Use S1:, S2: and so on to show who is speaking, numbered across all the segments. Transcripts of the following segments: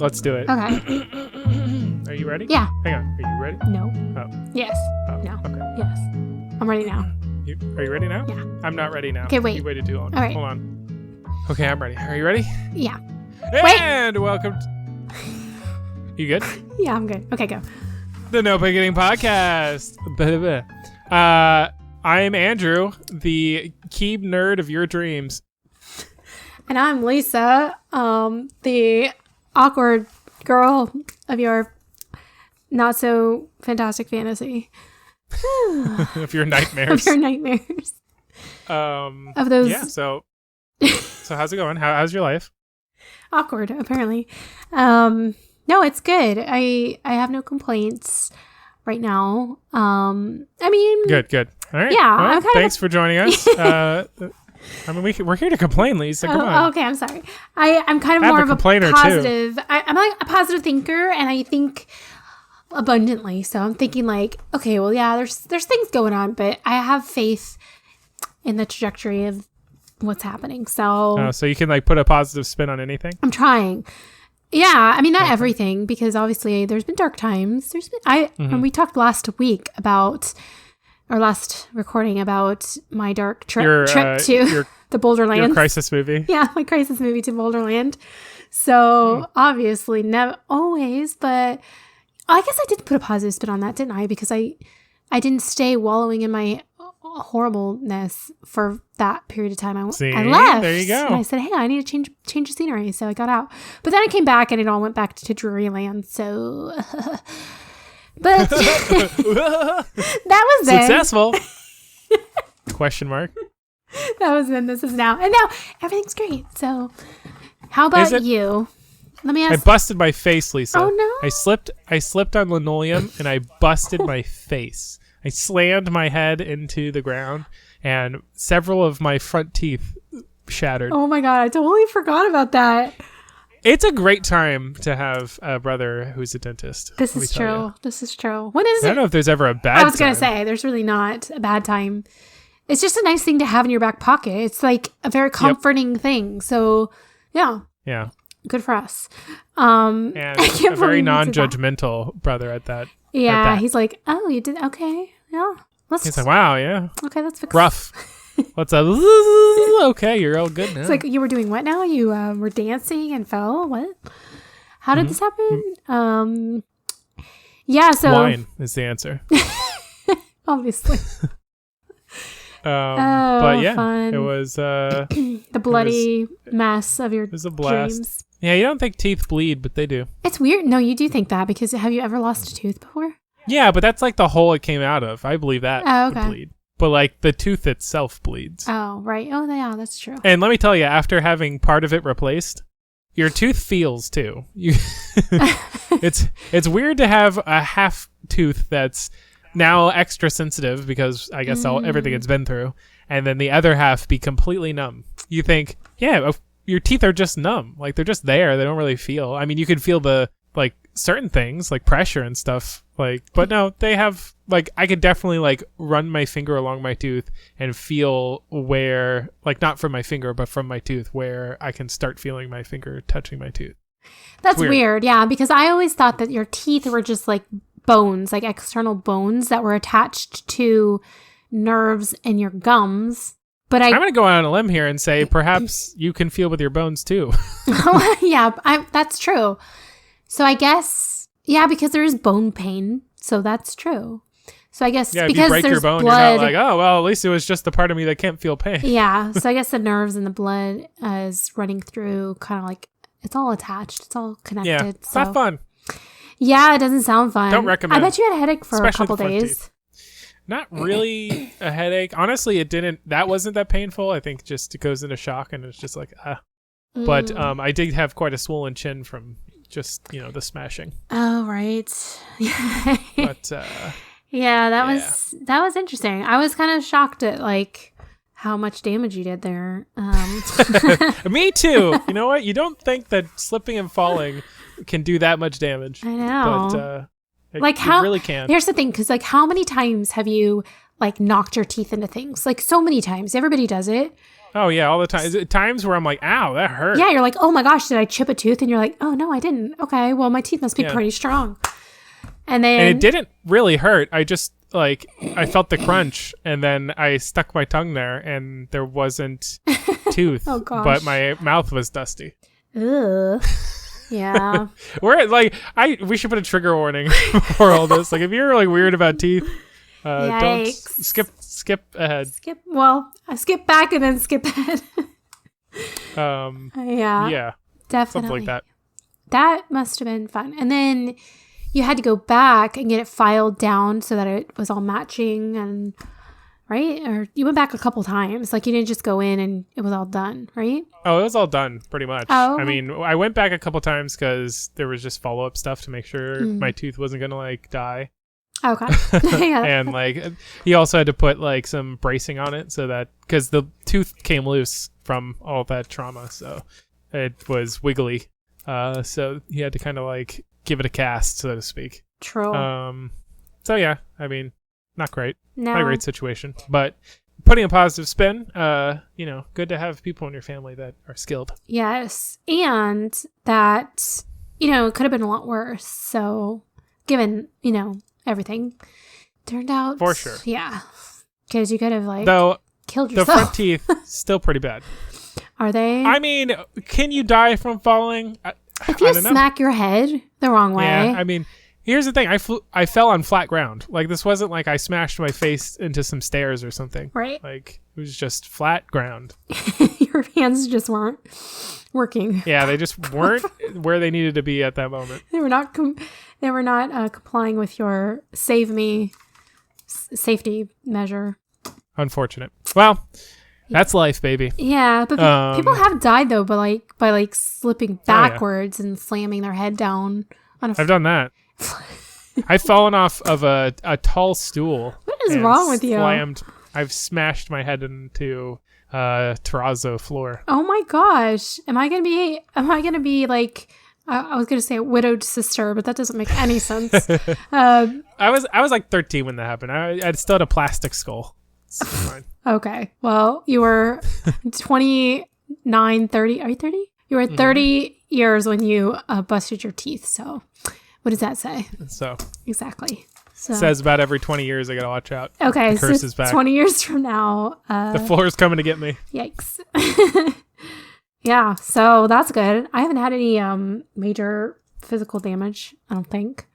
S1: Let's do it.
S2: Okay.
S1: Are you ready?
S2: Yeah.
S1: Hang on. Are you ready?
S2: No.
S1: Oh.
S2: Yes.
S1: Oh,
S2: No.
S1: okay.
S2: Yes. I'm ready now.
S1: Are you ready now?
S2: Yeah.
S1: I'm not ready now.
S2: Okay, wait.
S1: You waited too long.
S2: All right.
S1: Hold on. Okay, I'm ready. Are you ready?
S2: Yeah.
S1: And welcome. You good?
S2: Yeah, I'm good. Okay, go.
S1: The No Beginning Podcast. I'm Andrew, the Keeb nerd of your dreams.
S2: And I'm Lisa, the awkward girl of your not so fantastic fantasy.
S1: Of your nightmares.
S2: Of your nightmares. Of those.
S1: Yeah. So how's it going? How's your life?
S2: Awkward, apparently. No, it's good. I have no complaints right now. I mean,
S1: Good. All right.
S2: Yeah,
S1: Well,
S2: I'm kind
S1: thanks for joining us. I mean, we're here to complain, Lisa. Come on.
S2: Okay, I'm sorry. I'm kind of
S1: I have
S2: more
S1: a
S2: of a
S1: complainer, too.
S2: positive. I'm like a positive thinker, and I think abundantly. So I'm thinking like, okay, well, yeah, there's things going on, but I have faith in the trajectory of what's happening. So
S1: So you can like put a positive spin on anything.
S2: I'm trying. Yeah, I mean, not everything, because obviously there's been dark times. When we talked last week about, or last recording about my dark trip to the Boulderlands.
S1: Your crisis movie.
S2: Yeah, my crisis movie to Boulderland. So obviously, never always, but I guess I did put a positive spin on that, didn't I? Because I didn't stay wallowing in my horribleness for that period of time. I left.
S1: There you go.
S2: And I said, hey, I need to change the scenery. So I got out. But then I came back and it all went back to Druryland. So, but that was then.
S1: Successful. Question mark.
S2: That was then. This is now. And now everything's great. So how about you? Let me ask.
S1: I busted my face, Lisa.
S2: Oh, no.
S1: I slipped on linoleum and I busted my face. I slammed my head into the ground and several of my front teeth shattered.
S2: Oh my God, I totally forgot about that.
S1: It's a great time to have a brother who's a dentist.
S2: This is true. This is true. When is it?
S1: I don't know if there's ever a bad time.
S2: I was going to say, there's really not a bad time. It's just a nice thing to have in your back pocket. It's like a very comforting thing. So, yeah.
S1: Yeah.
S2: Good for us.
S1: And a very non-judgmental brother at that.
S2: Yeah,
S1: at that.
S2: he's like, oh, you did? Okay. Yeah.
S1: He's like, wow, yeah.
S2: Okay, let's fix
S1: rough. What's up? Okay, you're all good now.
S2: It's like, you were doing what now? You were dancing and fell? What? How did this happen? Yeah, so...
S1: Wine is the answer.
S2: Obviously.
S1: But yeah,
S2: fun.
S1: it was...
S2: the bloody mess of your dreams.
S1: Yeah, you don't think teeth bleed, but they do.
S2: It's weird. No, you do think that, because have you ever lost a tooth before?
S1: Yeah, but that's like the hole it came out of. I believe that would bleed. But like the tooth itself bleeds.
S2: Oh, right. Oh, yeah, that's true.
S1: And let me tell you, after having part of it replaced, your tooth feels too. It's weird to have a half tooth that's now extra sensitive because I guess everything it's been through, and then the other half be completely numb. You think, yeah, your teeth are just numb. Like they're just there. They don't really feel. I mean, you can feel the like certain things like pressure and stuff. Like, but no, they have like I could definitely like run my finger along my tooth and feel where, like not from my finger but from my tooth, where I can start feeling my finger touching my tooth.
S2: That's weird. Yeah, because I always thought that your teeth were just like bones, like external bones that were attached to nerves in your gums. But I'm
S1: going to go out on a limb here and say perhaps you can feel with your bones too.
S2: Yeah, that's true. So I guess, yeah, because there is bone pain. So that's true. So I guess because
S1: if you break your bone,
S2: blood,
S1: you're not like, oh, well, at least it was just the part of me that can't feel pain.
S2: Yeah. So I guess the nerves and the blood is running through kind of like, it's all attached. It's all connected. Yeah,
S1: it's not fun.
S2: Yeah, it doesn't sound fun.
S1: Don't recommend.
S2: I bet you had a headache for
S1: especially
S2: a couple days.
S1: Teeth. Not really a headache. Honestly, that wasn't that painful. I think just it goes into shock and it's just like, But I did have quite a swollen chin from just, the smashing.
S2: Oh, right.
S1: But
S2: yeah, that was interesting. I was kind of shocked at like how much damage you did there.
S1: Me too. You know what? You don't think that slipping and falling can do that much damage.
S2: I know.
S1: But
S2: like how
S1: really can.
S2: Here's the thing, because like how many times have you like knocked your teeth into things. Like so many times. Everybody does it.
S1: Oh yeah, all the time. Is it times where I'm like, ow, that hurt.
S2: Yeah, you're like, oh my gosh, did I chip a tooth? And you're like, oh no, I didn't. Okay, well my teeth must be pretty strong. And
S1: it didn't really hurt. I just like I felt the crunch, and then I stuck my tongue there, and there wasn't tooth,
S2: oh gosh.
S1: but my mouth was dusty.
S2: Ugh. Yeah.
S1: We should put a trigger warning for all this. Like if you're like weird about teeth, don't skip ahead.
S2: I skip back and then skip ahead.
S1: Yeah.
S2: Definitely.
S1: Something like that.
S2: That must have been fun. And then you had to go back and get it filed down so that it was all matching and right? Or you went back a couple times. Like you didn't just go in and it was all done, right?
S1: Oh, it was all done pretty much.
S2: Oh.
S1: I mean, I went back a couple times because there was just follow-up stuff to make sure my tooth wasn't going to like die.
S2: Okay. Yeah.
S1: And like he also had to put like some bracing on it so that because the tooth came loose from all that trauma, so it was wiggly. So he had to kind of like give it a cast, so to speak.
S2: True.
S1: So yeah, I mean, not great.
S2: No.
S1: Not a great situation, but putting a positive spin, good to have people in your family that are skilled.
S2: Yes. And that, it could have been a lot worse. So given, everything turned out.
S1: For sure.
S2: Yeah. Because you could have killed yourself.
S1: The front teeth, still pretty bad.
S2: Are they?
S1: I mean, can you die from falling?
S2: If you smack your head the wrong way.
S1: Yeah, I mean, here's the thing. I fell on flat ground. Like, this wasn't like I smashed my face into some stairs or something.
S2: Right.
S1: Like, it was just flat ground.
S2: Your hands just weren't working.
S1: Yeah, they just weren't where they needed to be at that moment.
S2: They were not complying with your safety measure.
S1: Unfortunate. Well, that's life, baby.
S2: Yeah, but people have died though by slipping backwards and slamming their head down on a
S1: I've done that. I've fallen off of a tall stool.
S2: What is wrong with you?
S1: I've smashed my head into terrazzo floor.
S2: Oh my gosh. Am I gonna be like I was gonna say a widowed sister, but that doesn't make any sense.
S1: I was like 13 when that happened. I still had a plastic skull. So fine.
S2: Okay. Well, you were 29, 30. Are you 30? You were 30 years when you busted your teeth. So what does that say?
S1: So
S2: exactly. So
S1: it says about every 20 years I gotta watch out.
S2: Okay,
S1: the curse is
S2: so
S1: back.
S2: 20 years from now,
S1: the floor is coming to get me.
S2: Yikes. Yeah, so that's good. I haven't had any major physical damage, I don't think.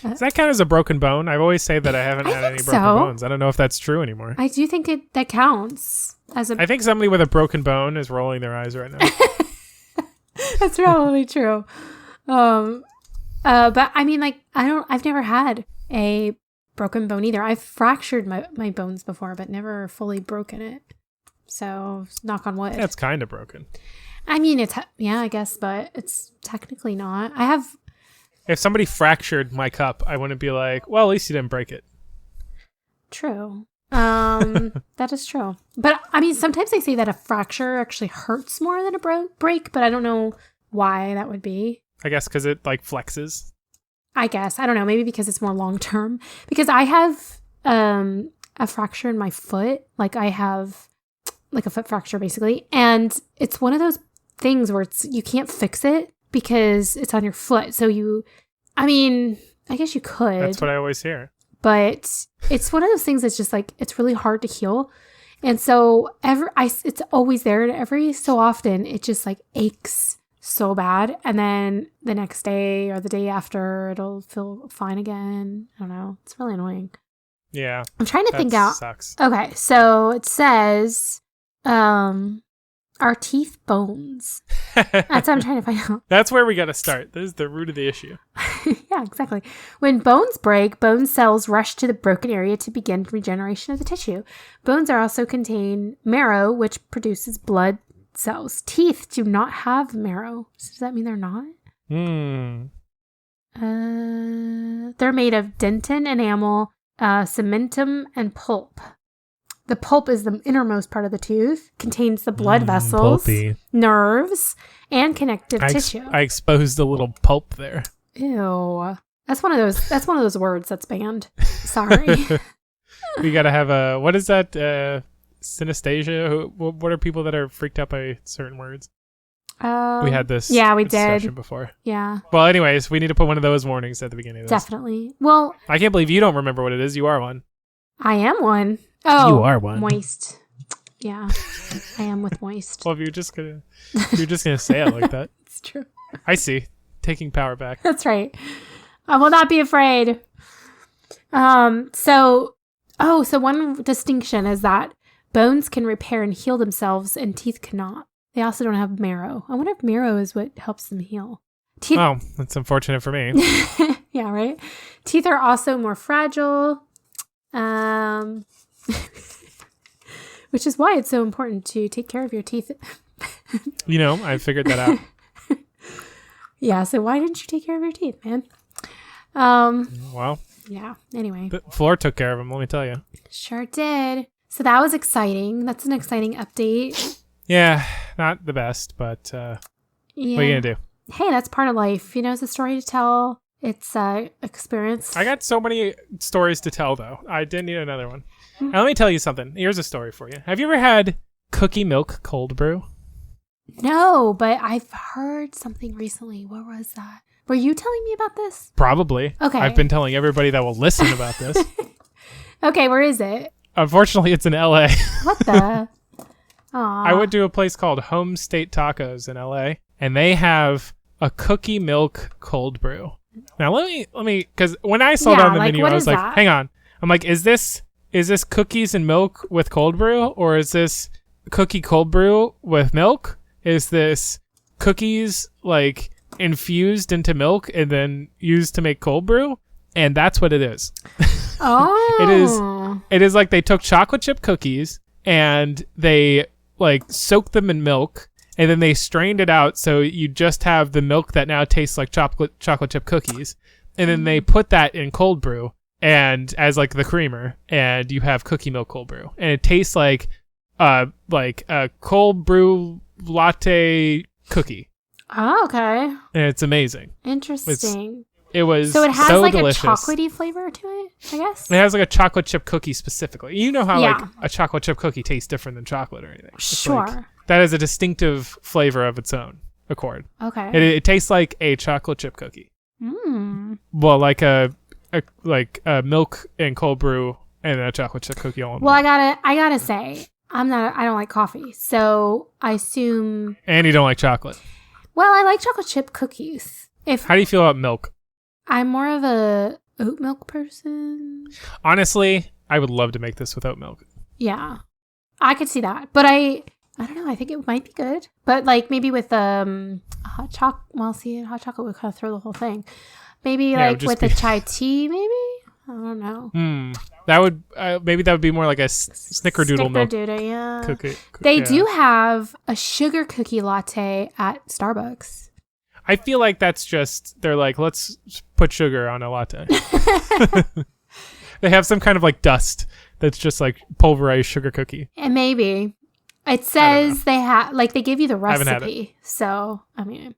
S1: Does that count as a broken bone? I always say that I haven't had any broken bones. I don't know if that's true anymore.
S2: I do think that counts as a.
S1: I think somebody with a broken bone is rolling their eyes right now.
S2: That's probably true. But I mean, I've never had a broken bone either. I've fractured my bones before, but never fully broken it. So knock on wood.
S1: That's kind of broken.
S2: I mean, I guess, but it's technically not.
S1: If somebody fractured my cup, I wouldn't be like, well, at least you didn't break it.
S2: True. That is true. But I mean, sometimes they say that a fracture actually hurts more than a break, but I don't know why that would be.
S1: I guess because it flexes.
S2: I guess. I don't know. Maybe because it's more long term. Because I have a fracture in my foot. Like I have like a foot fracture basically. And it's one of those things where you can't fix it because it's on your foot. So I guess you could.
S1: That's what I always hear.
S2: But it's one of those things that's just it's really hard to heal. And so it's always there. And every so often it just aches so bad. And then the next day or the day after it'll feel fine again. I don't know. It's really annoying.
S1: Yeah.
S2: I'm trying to think out.
S1: Sucks.
S2: Okay. So it says, are teeth bones? That's what I'm trying to find out.
S1: That's where we got to start. This is the root of the issue.
S2: Yeah, exactly. When bones break, bone cells rush to the broken area to begin regeneration of the tissue. Bones also contain marrow, which produces blood cells. Teeth do not have marrow. So does that mean they're not? They're made of dentin, enamel, cementum, and pulp. The pulp is the innermost part of the tooth, contains the blood vessels,
S1: pulpy.
S2: Nerves, and connective tissue.
S1: I exposed a little pulp there.
S2: Ew. That's one of those words that's banned. Sorry.
S1: We gotta have a, what is that? Synesthesia? What are people that are freaked out by certain words? We had this
S2: we
S1: discussion
S2: did
S1: before.
S2: Yeah.
S1: Well, anyways, we need to put one of those warnings at the beginning of this.
S2: Definitely. Well,
S1: I can't believe you don't remember what it is. You are one.
S2: I am one. Oh,
S1: you are one.
S2: Moist. Yeah, I am with moist.
S1: Well, if you're just gonna say it like that.
S2: It's true.
S1: I see. Taking power back.
S2: That's right. I will not be afraid. So one distinction is that bones can repair and heal themselves and teeth cannot. They also don't have marrow. I wonder if marrow is what helps them heal. Teeth.
S1: Oh, that's unfortunate for me.
S2: Yeah, right? Teeth are also more fragile. Which is why it's so important to take care of your teeth.
S1: I figured that out.
S2: Yeah, so why didn't you take care of your teeth, man?
S1: Well.
S2: Yeah, anyway.
S1: The floor took care of them, let me tell you.
S2: Sure did. So that was exciting. That's an exciting update.
S1: Yeah, not the best, but what are you going to do?
S2: Hey, that's part of life. It's a story to tell. It's experience.
S1: I got so many stories to tell, though. I did need another one. Now, let me tell you something. Here's a story for you. Have you ever had cookie milk cold brew?
S2: No, but I've heard something recently. What was that? Were you telling me about this?
S1: Probably.
S2: Okay.
S1: I've been telling everybody that will listen about this.
S2: Okay, where is it?
S1: Unfortunately, it's in LA.
S2: What the? Aww.
S1: I went to a place called Home State Tacos in LA, and they have a cookie milk cold brew. Now let me, because when I saw it on the menu, I was like, hang on. I'm like, is this cookies and milk with cold brew, or is this cookie cold brew with milk? Is this cookies like infused into milk and then used to make cold brew? And that's what it is.
S2: Oh.
S1: It is like they took chocolate chip cookies and they like soaked them in milk, and then they strained it out so you just have the milk that now tastes like chocolate chip cookies, and then they put that in cold brew and as like the creamer, and you have cookie milk cold brew, and it tastes like a cold brew latte cookie.
S2: Oh, okay.
S1: And it's amazing.
S2: Interesting.
S1: It was
S2: so it has
S1: so
S2: like
S1: delicious.
S2: A chocolatey flavor to it, I guess.
S1: It has like a chocolate chip cookie specifically. You know how
S2: Yeah.
S1: like a chocolate chip cookie tastes different than chocolate or anything. It's
S2: Sure.
S1: like, that is a distinctive flavor of its own accord.
S2: Okay.
S1: It tastes like a chocolate chip cookie.
S2: Mm.
S1: Well, like a milk and cold brew and a chocolate chip cookie all in
S2: Well,
S1: one.
S2: I gotta say, I don't like coffee, so I assume.
S1: And you don't like chocolate.
S2: Well, I like chocolate chip cookies.
S1: How do you feel about milk?
S2: I'm more of a oat milk person.
S1: Honestly, I would love to make this with oat milk.
S2: Yeah, I could see that, but I don't know. I think it might be good, but like maybe with hot chocolate. Well, see, hot chocolate would kind of throw the whole thing. Maybe like with a chai tea, maybe. I don't know.
S1: That would maybe that would be more like a snickerdoodle milk
S2: yeah.
S1: cookie.
S2: They do have a sugar cookie latte at Starbucks.
S1: I feel like that's just, they're like, let's put sugar on a latte. They have some kind of like dust that's just like pulverized sugar cookie.
S2: And maybe it says they have, like, they give you the
S1: haven't had
S2: recipe. So, I mean,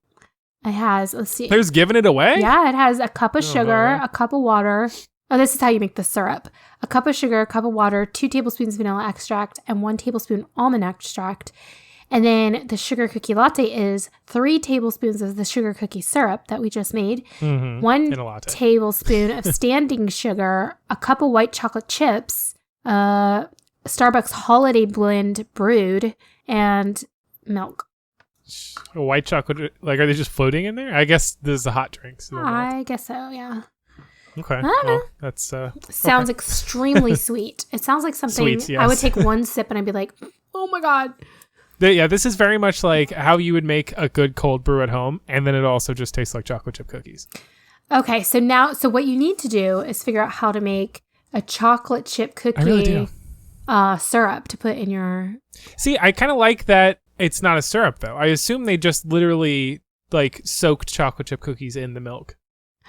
S2: it has, let's see.
S1: There's giving it away?
S2: Yeah, it has a cup of sugar,
S1: no.
S2: a cup of water. Oh, this is how you make the syrup. A cup of sugar, a cup of water, 2 tablespoons vanilla extract, and 1 tablespoon almond extract. And then the sugar cookie latte is 3 tablespoons of the sugar cookie syrup that we just made, 1 tablespoon of standing sugar, a cup of white chocolate chips, Starbucks holiday blend brewed, and milk.
S1: White chocolate, like, are they just floating in there? I guess this is a hot drink. So
S2: I guess so, yeah.
S1: Okay.
S2: I don't know.
S1: That's
S2: sounds extremely sweet. It sounds like something
S1: Sweet, yes.
S2: I would take one sip and I'd be like, oh my God.
S1: Yeah, this is very much like how you would make a good cold brew at home, and then it also just tastes like chocolate chip cookies.
S2: Okay, so what you need to do is figure out how to make a chocolate chip cookie
S1: I really do.
S2: Syrup to put in your...
S1: See, I kind of like that it's not a syrup, though. I assume they just literally, like, soaked chocolate chip cookies in the milk.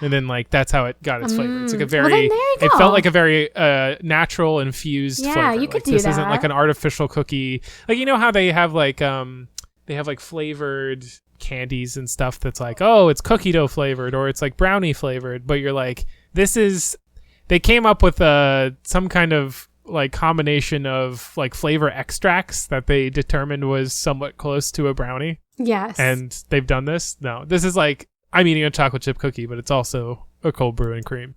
S1: And then, like, that's how it got its flavor. It's like a very...
S2: Well, then there you go.
S1: It felt like a very natural infused flavor.
S2: Yeah, you could
S1: like,
S2: do
S1: this
S2: that.
S1: Isn't like an artificial cookie. Like, you know how they have, like, flavored candies and stuff that's like, oh, it's cookie dough flavored or it's, like, brownie flavored. But you're like, this is... They came up with some kind of like combination of like flavor extracts that they determined was somewhat close to a brownie.
S2: Yes.
S1: And they've done this. No, this is like I'm eating a chocolate chip cookie, but it's also a cold brew and cream.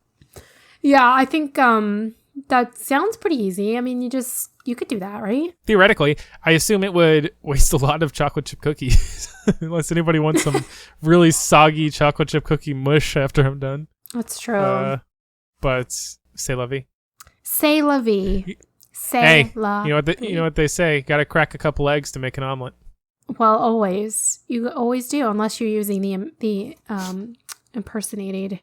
S2: Yeah, I think that sounds pretty easy. I mean, you could do that, right?
S1: Theoretically, I assume it would waste a lot of chocolate chip cookies. Unless anybody wants some really soggy chocolate chip cookie mush after I'm done.
S2: That's true.
S1: But c'est la vie.
S2: C'est la vie. C'est la
S1: you know what they say? Got to crack a couple eggs to make an omelet.
S2: Well, always. You always do, unless you're using the impersonated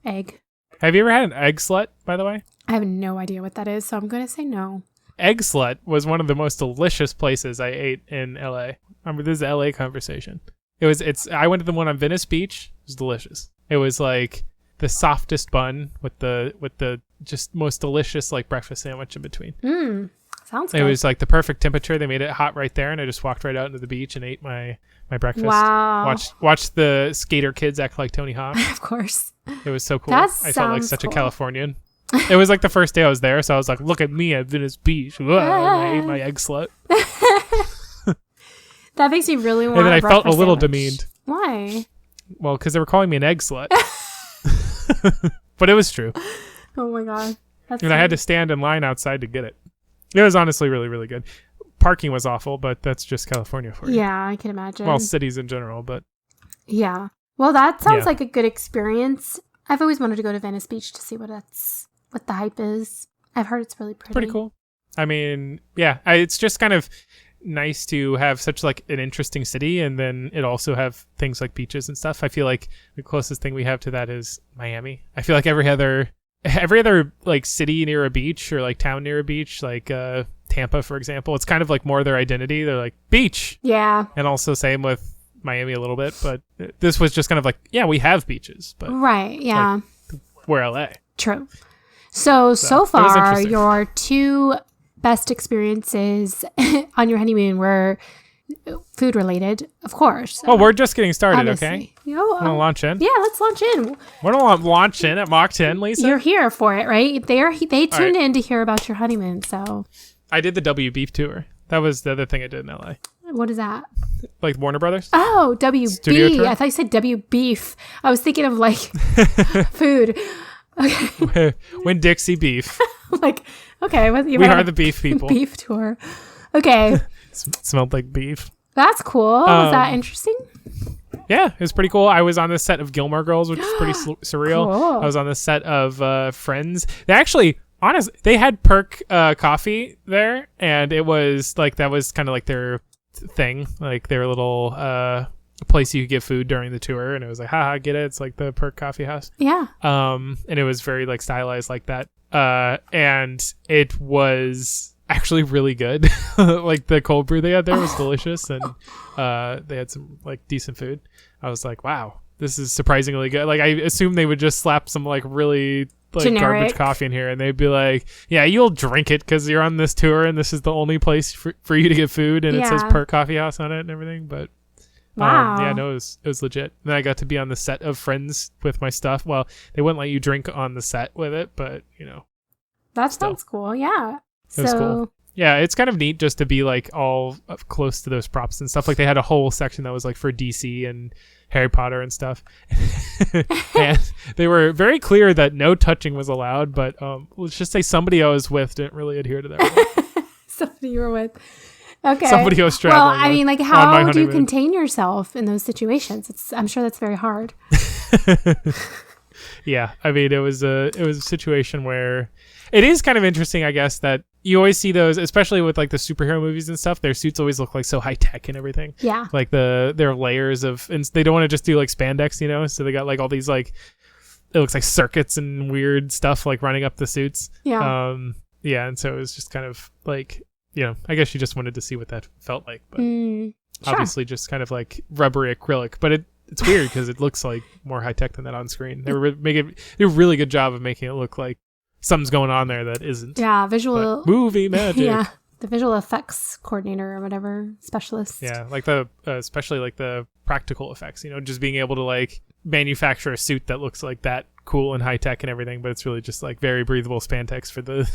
S2: egg.
S1: Have you ever had an egg slut, by the way?
S2: I have no idea what that is, so I'm going to say no.
S1: Egg Slut was one of the most delicious places I ate in LA. I mean, this is an LA conversation. I went to the one on Venice Beach. It was delicious. It was like the softest bun with the just most delicious like breakfast sandwich in between.
S2: Sounds good.
S1: It was like the perfect temperature. They made it hot right there, and I just walked right out into the beach and ate my breakfast.
S2: Wow.
S1: Watched the skater kids act like Tony Hawk.
S2: Of course.
S1: It was so cool.
S2: I
S1: felt like such a Californian. It was like the first day I was there, so I was like, look at me at Venice Beach. And I ate my egg slut.
S2: That makes me really want
S1: And then I felt a little
S2: sandwich.
S1: demeaned.
S2: Why?
S1: Well, because they were calling me an egg slut. But it was true.
S2: Oh my god.
S1: I had to stand in line outside to get it. It was honestly really, really good. Parking was awful, but that's just California for you.
S2: Yeah, I can imagine.
S1: Well, cities in general, but...
S2: Yeah. Well, that sounds like a good experience. I've always wanted to go to Venice Beach to see what the hype is. I've heard it's really pretty.
S1: Pretty cool. I mean, yeah, it's just kind of nice to have such like an interesting city, and then it also have things like beaches and stuff. I feel like the closest thing we have to that is Miami. I feel like every other like city near a beach or like town near a beach, like Tampa, for example, it's kind of like more their identity. They're like beach. Yeah. And also same with Miami a little bit, but this was just kind of like, yeah, we have beaches, but
S2: right. Yeah.
S1: Like, we're LA.
S2: True. So far, your two best experiences on your honeymoon were food related, of course.
S1: Well, we're just getting started,
S2: obviously.
S1: Okay?
S2: You know,
S1: want to launch in?
S2: Yeah, let's launch in.
S1: We're going to launch in at Mach 10, Lisa.
S2: You're here for it, right? They tuned in to hear about your honeymoon, so.
S1: I did the W Beef tour. That was the other thing I did in LA.
S2: What is that?
S1: Like Warner Brothers?
S2: Oh, WB. I thought you said W Beef. I was thinking of like food. Okay.
S1: When Dixie Beef.
S2: Like, okay.
S1: We are the beef people.
S2: Beef tour. Okay.
S1: Smelled like beef.
S2: That's cool. Was that interesting?
S1: Yeah, it was pretty cool. I was on the set of Gilmore Girls, which is pretty surreal. Cool. I was on the set of Friends. They actually... Honestly, they had Perk coffee there, and it was like that was kind of like their thing, like their little place you could get food during the tour, and it was like, haha, get it? It's like the Perk coffee house. Yeah. And it was very like stylized like that, and it was actually really good. Like the cold brew they had there was delicious, and they had some like decent food. I was like, wow, this is surprisingly good. Like I assumed they would just slap some like really like generic garbage coffee in here, and they'd be like, yeah, you'll drink it because you're on this tour and this is the only place for you to get food, and it says Perk Coffee House on it and everything. But yeah, no, it was legit. And then I got to be on the set of Friends with my stuff. Well, they wouldn't let you drink on the set with it, but you know,
S2: that sounds cool. Yeah,
S1: it was cool. Yeah, it's kind of neat just to be like all up close to those props and stuff. Like they had a whole section that was like for DC and Harry Potter and stuff. And they were very clear that no touching was allowed, but let's just say somebody I was with didn't really adhere to that.
S2: Somebody you were with. Okay.
S1: Somebody I was traveling
S2: Well, I mean, like, how do you contain yourself in those situations? I'm sure that's very hard.
S1: Yeah, I mean, it was a situation where it is kind of interesting, I guess, that you always see those, especially with like the superhero movies and stuff. Their suits always look like so high tech and everything. Yeah, like their layers of, and they don't want to just do like spandex, you know. So they got like all these like, it looks like circuits and weird stuff like running up the suits. Yeah, yeah, and so it was just kind of like, you know, I guess you just wanted to see what that felt like, but obviously just kind of like rubbery acrylic, but it's weird because it looks like more high tech than that on screen. They did a really good job of making it look like something's going on there that isn't. Yeah, visual movie magic. Yeah,
S2: the visual effects coordinator or whatever specialist.
S1: Yeah, like especially like the practical effects. You know, just being able to like manufacture a suit that looks like that cool and high tech and everything, but it's really just like very breathable spandex for the,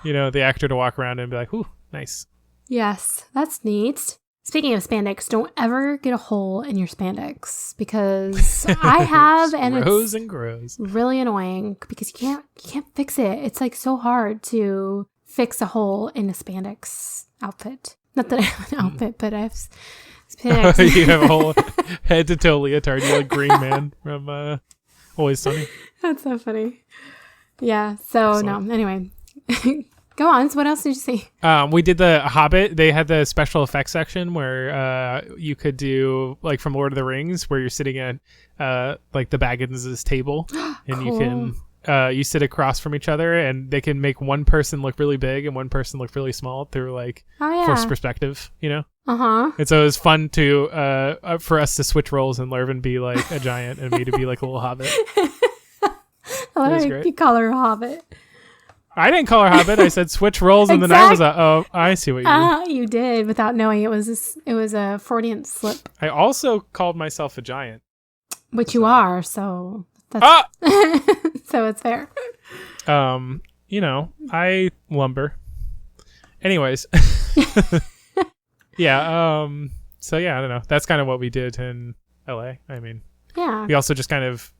S1: the actor to walk around and be like, ooh, nice.
S2: Yes, that's neat. Speaking of spandex, don't ever get a hole in your spandex because I have, and
S1: grows
S2: it's
S1: and grows.
S2: really annoying because you can't fix it. It's like so hard to fix a hole in a spandex outfit. Not that I have an outfit, but I have spandex.
S1: You have a whole head to toe leotard. You're like Green Man from Always Sunny.
S2: That's so funny. Yeah. So
S1: Excellent.
S2: no. Anyway, go on. So what else did you see?
S1: We did the Hobbit. They had the special effects section where you could do like from Lord of the Rings, where you're sitting at like the Baggins' table, and
S2: Cool.
S1: you can you sit across from each other, and they can make one person look really big and one person look really small through like forced perspective.
S2: Uh-huh.
S1: And so it was fun to for us to switch roles and Lervin be like a giant and me to be like a little hobbit.
S2: I
S1: was
S2: like
S1: great.
S2: you call her a hobbit.
S1: I didn't call her hobbit. I said switch roles, and then I was like, oh, I see what you mean.
S2: You did without knowing it was a Freudian slip,
S1: I also called myself a giant.
S2: which you are. So that's so it's fair.
S1: I lumber. Anyways. Yeah. So yeah, I don't know. That's kind of what we did in LA. I mean,
S2: Yeah.
S1: we also just kind of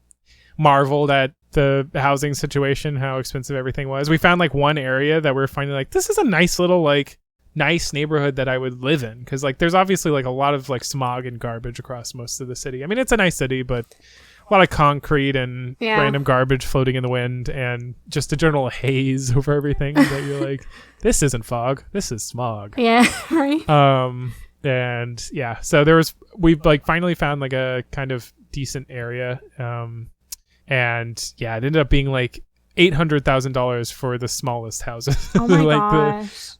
S1: marveled at the housing situation, how expensive everything was. We found like one area that we're finding like, this is a nice little like nice neighborhood that I would live in. Cause like there's obviously like a lot of like smog and garbage across most of the city. I mean, it's a nice city, but a lot of concrete and random garbage floating in the wind and just a general haze over everything that you're like, this isn't fog, this is smog.
S2: Yeah. Right.
S1: And yeah, so we've like finally found like a kind of decent area. And yeah, it ended up being like $800,000 for the smallest houses.
S2: Oh my
S1: gosh.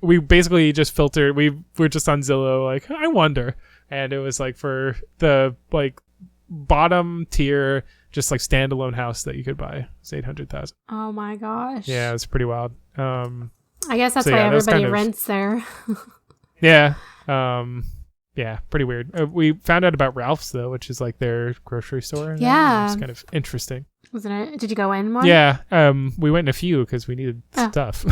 S1: We basically just filtered. We were just on Zillow, like, I wonder. And it was like for the like bottom tier, just like standalone house that you could buy. It's $800,000.
S2: Oh my gosh.
S1: Yeah, it's pretty wild.
S2: I guess that's
S1: so
S2: why
S1: yeah, that's
S2: everybody
S1: kind of-
S2: rents there.
S1: Yeah. Yeah, pretty weird. We found out about Ralph's though, which is like their grocery store.
S2: Yeah.
S1: It's kind of interesting.
S2: Wasn't it? Did you go in more?
S1: Yeah. We went in a few because we needed stuff.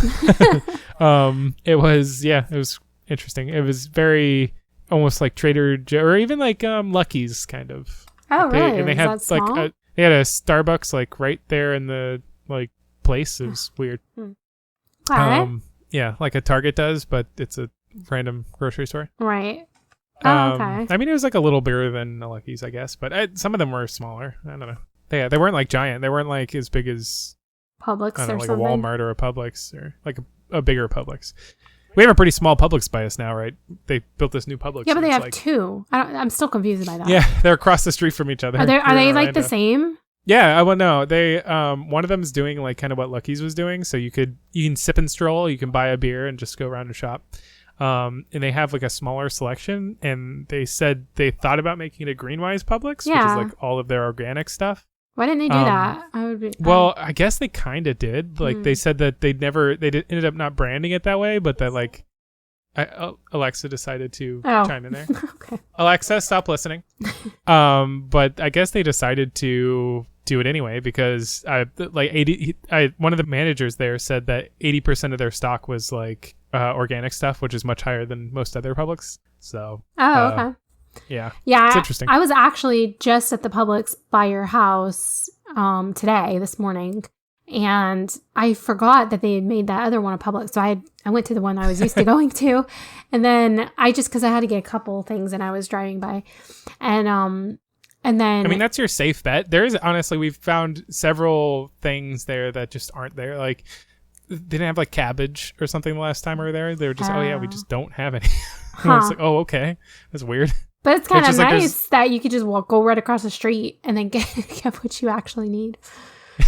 S1: It was interesting. It was very almost like Trader Joe or even like Lucky's kind of.
S2: Oh,
S1: Like
S2: really?
S1: and they
S2: Was
S1: had
S2: that small?
S1: like they had a Starbucks like right there in the like place. It was weird.
S2: All right.
S1: Yeah, like a Target does, but it's a random grocery store.
S2: Right. Oh, okay.
S1: I mean, it was like a little bigger than a Lucky's, I guess, but some of them were smaller. I don't know. They weren't like giant. They weren't like as big as
S2: Publix
S1: I don't know,
S2: or
S1: like
S2: something.
S1: a Walmart or a Publix or like a bigger Publix. We have a pretty small Publix by us now, right? They built this new Publix.
S2: Yeah, but
S1: and
S2: they
S1: it's
S2: have
S1: like,
S2: two. I'm still confused by that.
S1: Yeah, they're across the street from each other.
S2: Are they
S1: Here in
S2: like the
S1: Orlando.
S2: same?
S1: Yeah, well, no, they one of them is doing like kind of what Lucky's was doing. So you can sip and stroll. You can buy a beer and just go around and shop. And they have like a smaller selection. And they said they thought about making it a Greenwise Publix, which
S2: Yeah.
S1: is like all of their organic stuff.
S2: Why didn't they do that? I would be.
S1: Well, I guess they kind of did. Like they said that ended up not branding it that way, but that like Alexa decided to chime in there.
S2: Okay.
S1: Alexa, stop listening. But I guess they decided to do it anyway because one of the managers there said that 80% of their stock was like organic stuff, which is much higher than most other Publix. So
S2: Okay.
S1: yeah,
S2: Yeah,
S1: it's interesting.
S2: I was actually just at the Publix by your house this morning, and I forgot that they had made that other one a Publix. So I went to the one I was used to going to, and then because I had to get a couple things, and I was driving by, and then
S1: I mean, that's your safe bet. There is honestly, we've found several things there that just aren't there. Like they didn't have like cabbage or something the last time we were there. They were just, oh yeah, we just don't have any. And I was like, oh, okay, that's weird.
S2: But it's kind of
S1: just like
S2: nice that you could just go right across the street and then get what you actually need.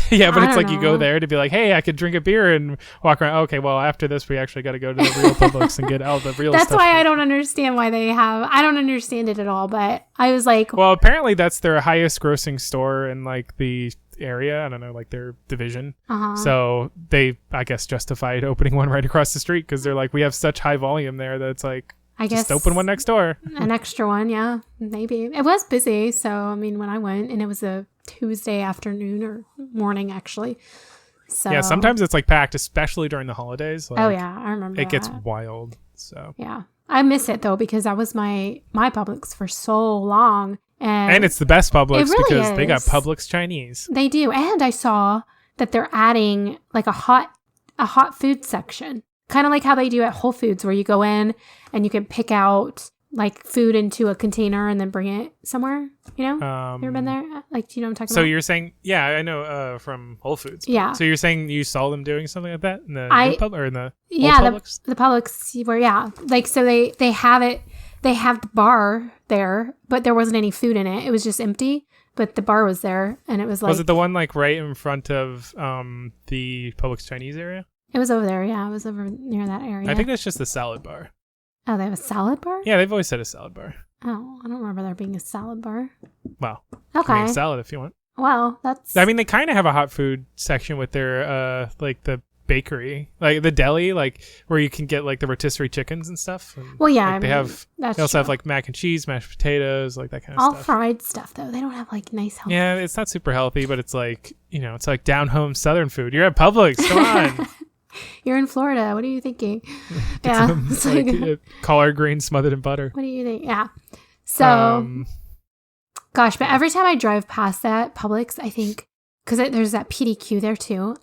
S1: Yeah, but
S2: I
S1: it's
S2: don't
S1: like you go
S2: know.
S1: there to be like, hey, I could drink a beer and walk around. Okay, well, after this, we actually got to go to the real Publix and get all the real
S2: That's
S1: stuff.
S2: why I don't understand why they have. I don't understand it at all. But I was like,
S1: Well, apparently that's their highest grossing store in like the area. I don't know, like their division. So they, I guess, justified opening one right across the street because they're like, we have such high volume there that it's like,
S2: I guess
S1: just open one next door.
S2: an extra one. Yeah, maybe it was busy. So I mean, when I went, and it was a Tuesday afternoon or morning, actually. So
S1: Yeah, sometimes it's like packed, especially during the holidays. Like,
S2: oh yeah, I remember
S1: it gets
S2: that.
S1: wild. So
S2: Yeah, I miss it though because that was my Publix for so long,
S1: and it's the best Publix
S2: really
S1: because they got
S2: is.
S1: Publix Chinese.
S2: They do, and I saw that they're adding like a hot food section, kind of like how they do at Whole Foods, where you go in and you can pick out like food into a container and then bring it somewhere. You know, you ever been there? Like, do you know what I'm talking about?
S1: So you're saying, yeah, I know from Whole Foods.
S2: Yeah.
S1: So you're saying you saw them doing something like that in the new pub or in the old Publix?
S2: the Publix where like so they have it. They have the bar there, but there wasn't any food in it. It was just empty. But the bar was there, and it was like...
S1: Was it the one like right in front of the Publix Chinese area?
S2: It was over there, yeah. It was over near that area.
S1: I think that's just the salad bar.
S2: Oh, they have a salad bar?
S1: Yeah, they've always said a salad bar.
S2: Oh, I don't remember there being a salad bar.
S1: Well,
S2: okay.
S1: I mean, salad if you want.
S2: Well, that's...
S1: I mean, they kind of have a hot food section with their, like, the bakery. Like, the deli, like, where you can get, like, the rotisserie chickens and stuff. And,
S2: well, yeah,
S1: like, they also have, like, mac and cheese, mashed potatoes, like, that kind of
S2: all
S1: stuff.
S2: All fried stuff, though. They don't have, like, nice healthy...
S1: Yeah, it's not super healthy, but it's, like, you know, it's, like, down-home Southern food. You're at Publix. Come on.
S2: You're in Florida. What are you thinking? Yeah.
S1: Some, like, collard greens smothered in butter.
S2: What do you think? Yeah. So, gosh, but every time I drive past that Publix, I think, because there's that PDQ there too.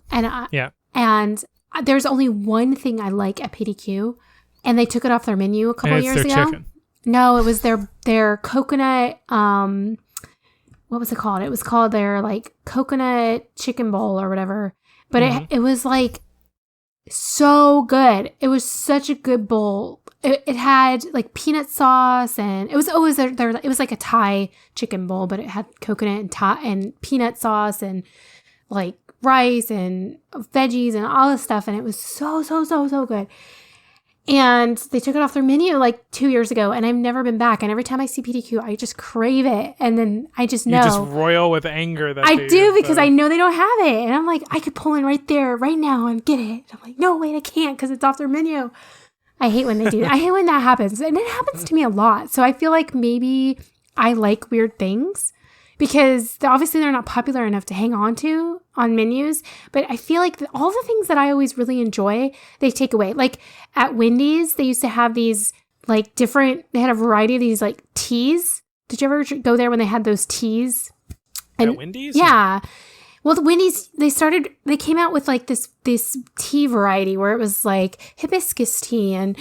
S2: And there's only one thing I like at PDQ, and they took it off their menu a couple years ago. Chicken. No, it was their coconut, what was it called? It was called their like coconut chicken bowl or whatever. But it was like so good. It was such a good bowl. It had like peanut sauce, and it was like a Thai chicken bowl, but it had coconut and peanut sauce and like rice and veggies and all this stuff, and it was so good. And they took it off their menu like 2 years ago, and I've never been back. And every time I see PDQ, I just crave it, and then I just know. You
S1: just roil with anger. That
S2: I do because I know they don't have it, and I'm like, I could pull in right there, right now, and get it. And I'm like, no, wait, I can't because it's off their menu. I hate when they do that. I hate when that happens, and it happens to me a lot. So I feel like maybe I like weird things because obviously they're not popular enough to hang on to on menus. But I feel like all the things that I always really enjoy, they take away. Like at Wendy's, they used to have these like they had a variety of these like teas. Did you ever go there when they had those teas?
S1: At Wendy's?
S2: Yeah. Well, the Wendy's, they came out with like this tea variety where it was like hibiscus tea and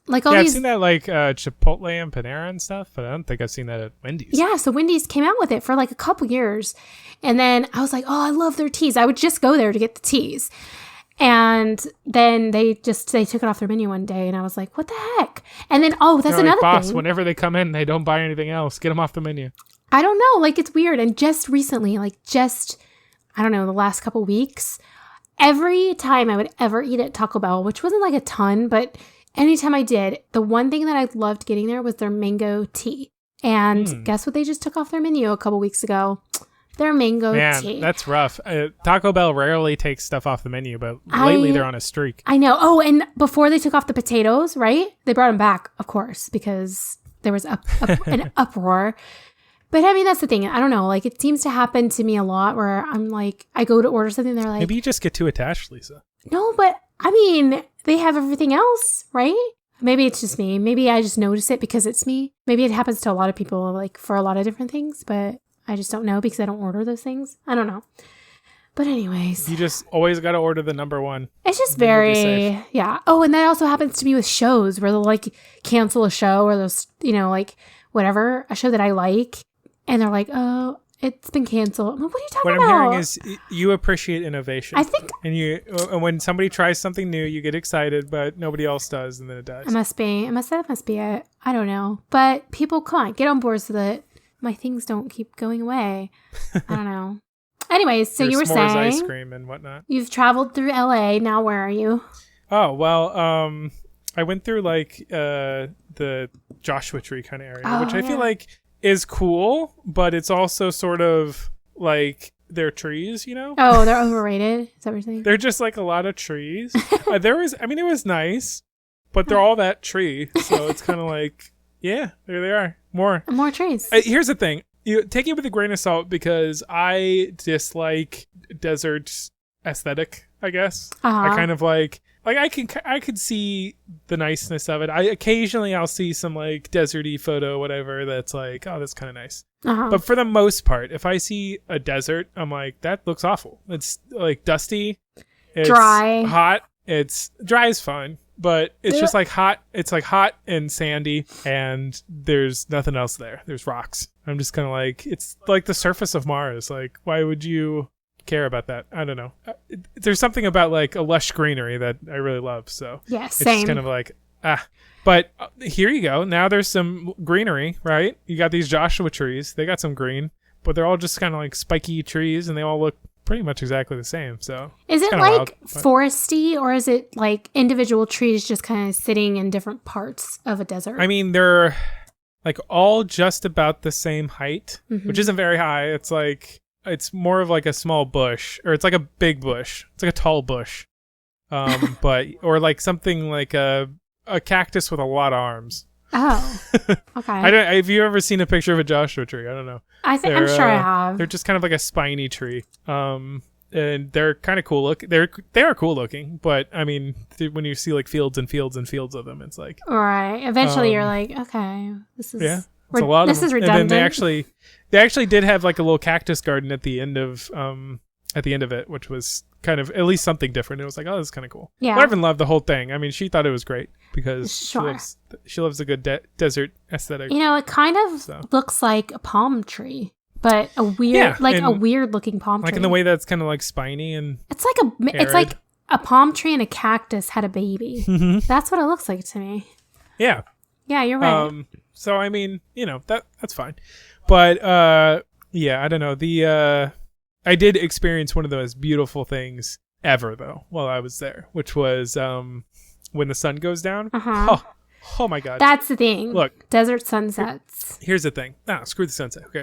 S2: like all these.
S1: I've seen that like Chipotle and Panera and stuff, but I don't think I've seen that at Wendy's.
S2: Yeah, so Wendy's came out with it for like a couple years. And then I was like, oh, I love their teas. I would just go there to get the teas. And then they took it off their menu one day, and I was like, what the heck? And then, that's another
S1: boss,
S2: thing.
S1: Whenever they come in, they don't buy anything else. Get them off the menu.
S2: I don't know. Like, it's weird. And just recently, I don't know, the last couple weeks, every time I would ever eat at Taco Bell, which wasn't like a ton, but anytime I did, the one thing that I loved getting there was their mango tea. And guess what they just took off their menu a couple weeks ago? Their mango tea.
S1: Man, that's rough. Taco Bell rarely takes stuff off the menu, but lately they're on a streak.
S2: I know. Oh, and before they took off the potatoes, right? They brought them back, of course, because there was an uproar. But I mean, that's the thing. I don't know. Like, it seems to happen to me a lot where I'm like, I go to order something, they're like...
S1: Maybe you just get too attached, Lisa.
S2: No, but I mean, they have everything else, right? Maybe it's just me. Maybe I just notice it because it's me. Maybe it happens to a lot of people, like, for a lot of different things, but I just don't know because I don't order those things. I don't know. But anyways.
S1: You just always got to order the number one.
S2: It's just very... Yeah. Oh, and that also happens to me with shows where they'll, like, cancel a show or those, you know, like, whatever, a show that I like. And they're like, oh, it's been canceled. I'm like, what are you talking about?
S1: What I'm hearing is you appreciate innovation.
S2: I think...
S1: And when somebody tries something new, you get excited, but nobody else does, and then it dies.
S2: That must be it. I don't know. But people, come on, get on board so that my things don't keep going away. I don't know. Anyways, so you were saying...
S1: ice cream and whatnot.
S2: You've traveled through LA. Now where are you?
S1: Oh, well, I went through, like, the Joshua Tree kind of area, which I feel like... is cool, but it's also sort of like they're trees, you know?
S2: Oh, they're overrated? Is that what you're saying?
S1: They're just like a lot of trees. It was nice, but they're all that tree. So it's kind of like, yeah, there they are. More
S2: trees.
S1: Here's the thing. you take it with a grain of salt because I dislike desert aesthetic, I guess. I kind of like I could see the niceness of it. I'll see some like deserty photo, whatever, that's like, oh, that's kind of nice. But for the most part, if I see a desert, I'm like, that looks awful. It's like dusty, it's
S2: dry,
S1: hot. It's dry is fine, but it's just like hot. It's like hot and sandy, and there's nothing else there. There's rocks. I'm just kind of like, it's like the surface of Mars. Like, why would you care about that? I don't know. There's something about like a lush greenery that I really love. So
S2: yeah,
S1: it's
S2: same.
S1: just kind of like, But here you go. Now there's some greenery, right? You got these Joshua trees. They got some green, but they're all just kind of like spiky trees, and they all look pretty much exactly the same. So
S2: is it like foresty, or is it like individual trees just kind of sitting in different parts of a desert?
S1: I mean, they're like all just about the same height, which isn't very high. It's like, it's more of like a small bush, or it's like a big bush. It's like a tall bush. But, or like something like a cactus with a lot of arms. Oh, okay. Have you ever seen a picture of a Joshua tree? I don't know.
S2: I'm sure I have.
S1: They're just kind of like a spiny tree. And they're kind of cool look. They are cool looking, but I mean, when you see like fields and fields and fields of them, it's like,
S2: all right. Eventually, you're like, okay, this is
S1: it's a lot.
S2: This is redundant.
S1: And then they actually did have like a little cactus garden at the end of it, which was kind of at least something different. It was like, oh, this is kind of cool. Yeah. Marvin loved the whole thing. I mean, she thought it was great because she loves a good desert aesthetic.
S2: You know, it kind of looks like a palm tree, but a weird, a weird looking palm tree.
S1: Like in the way that's kind of like spiny and
S2: it's like a palm tree and a cactus had a baby. That's what it looks like to me.
S1: Yeah.
S2: Yeah, you're right.
S1: So I mean, you know, that's fine. But yeah, I don't know. I did experience one of the most beautiful things ever, though, while I was there, which was when the sun goes down. Oh my God.
S2: That's the thing.
S1: Look.
S2: Desert sunsets.
S1: Here's the thing. Screw the sunset. Okay.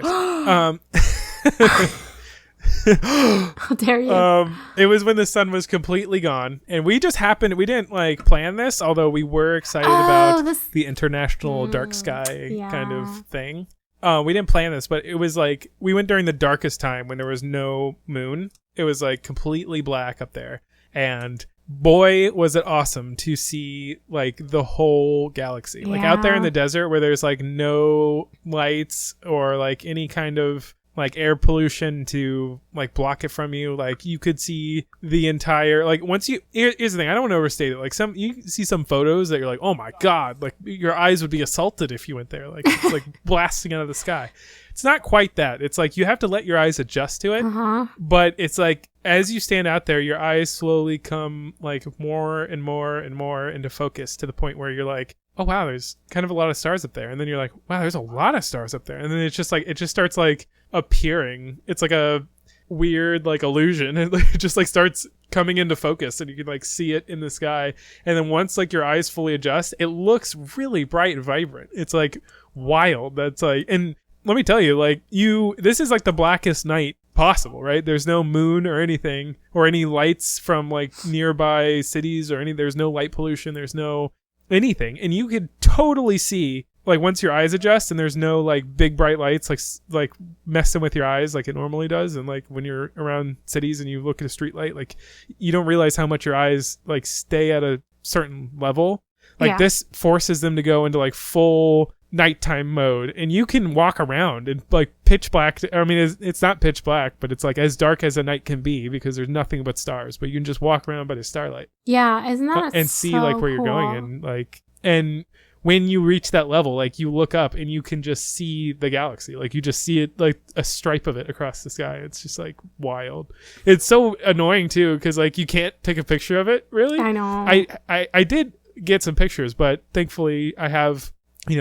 S2: How dare you?
S1: It was when the sun was completely gone, and we didn't like plan this, although we were excited about the international dark sky kind of thing. We didn't plan this, but it was like we went during the darkest time when there was no moon. It was like completely black up there, and boy, was it awesome to see like the whole galaxy. Like out there in the desert where there's like no lights or like any kind of like air pollution to like block it from you. Like you could see the entire, like here's the thing, I don't want to overstate it. Like you see some photos that you're like, oh my God, like your eyes would be assaulted if you went there. Like it's like blasting out of the sky. It's not quite that. It's like you have to let your eyes adjust to it. But it's like as you stand out there, your eyes slowly come like more and more and more into focus to the point where you're like, oh wow, there's kind of a lot of stars up there. And then you're like, wow, there's a lot of stars up there. And then it's just like, it just starts like appearing. It's like a weird like illusion. It just like starts coming into focus and you can like see it in the sky. And then once like your eyes fully adjust, it looks really bright and vibrant. It's like wild. That's like, and let me tell you, like this is like the blackest night possible, right? There's no moon or anything or any lights from like nearby cities or there's no light pollution. There's no anything. And you could totally see like once your eyes adjust and there's no like big bright lights like messing with your eyes like it normally does. And like when you're around cities and you look at a street light, like you don't realize how much your eyes like stay at a certain level. Like this forces them to go into like full nighttime mode, and you can walk around in like pitch black. I mean, it's not pitch black, but it's like as dark as a night can be because there's nothing but stars, but you can just walk around by the starlight.
S2: Yeah, isn't that
S1: and see like where you're going, and like, and when you reach that level, like you look up and you can just see the galaxy. Like you just see it like a stripe of it across the sky. It's just like wild. It's so annoying too because like you can't take a picture of it really.
S2: I know.
S1: I did get some pictures, but thankfully I have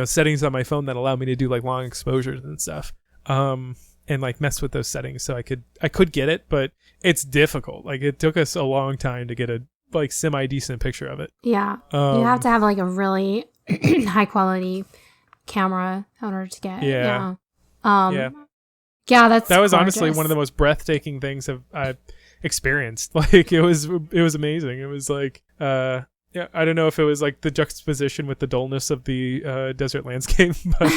S1: settings on my phone that allow me to do like long exposures and stuff, and like mess with those settings. So I could get it, but it's difficult. Like it took us a long time to get a like semi decent picture of it.
S2: Yeah, you have to have like a really high quality camera in order to get.
S1: Yeah.
S2: That was
S1: gorgeous. Honestly one of the most breathtaking things I've experienced. Like it was amazing. It was like yeah, I don't know if it was like the juxtaposition with the dullness of the desert landscape, but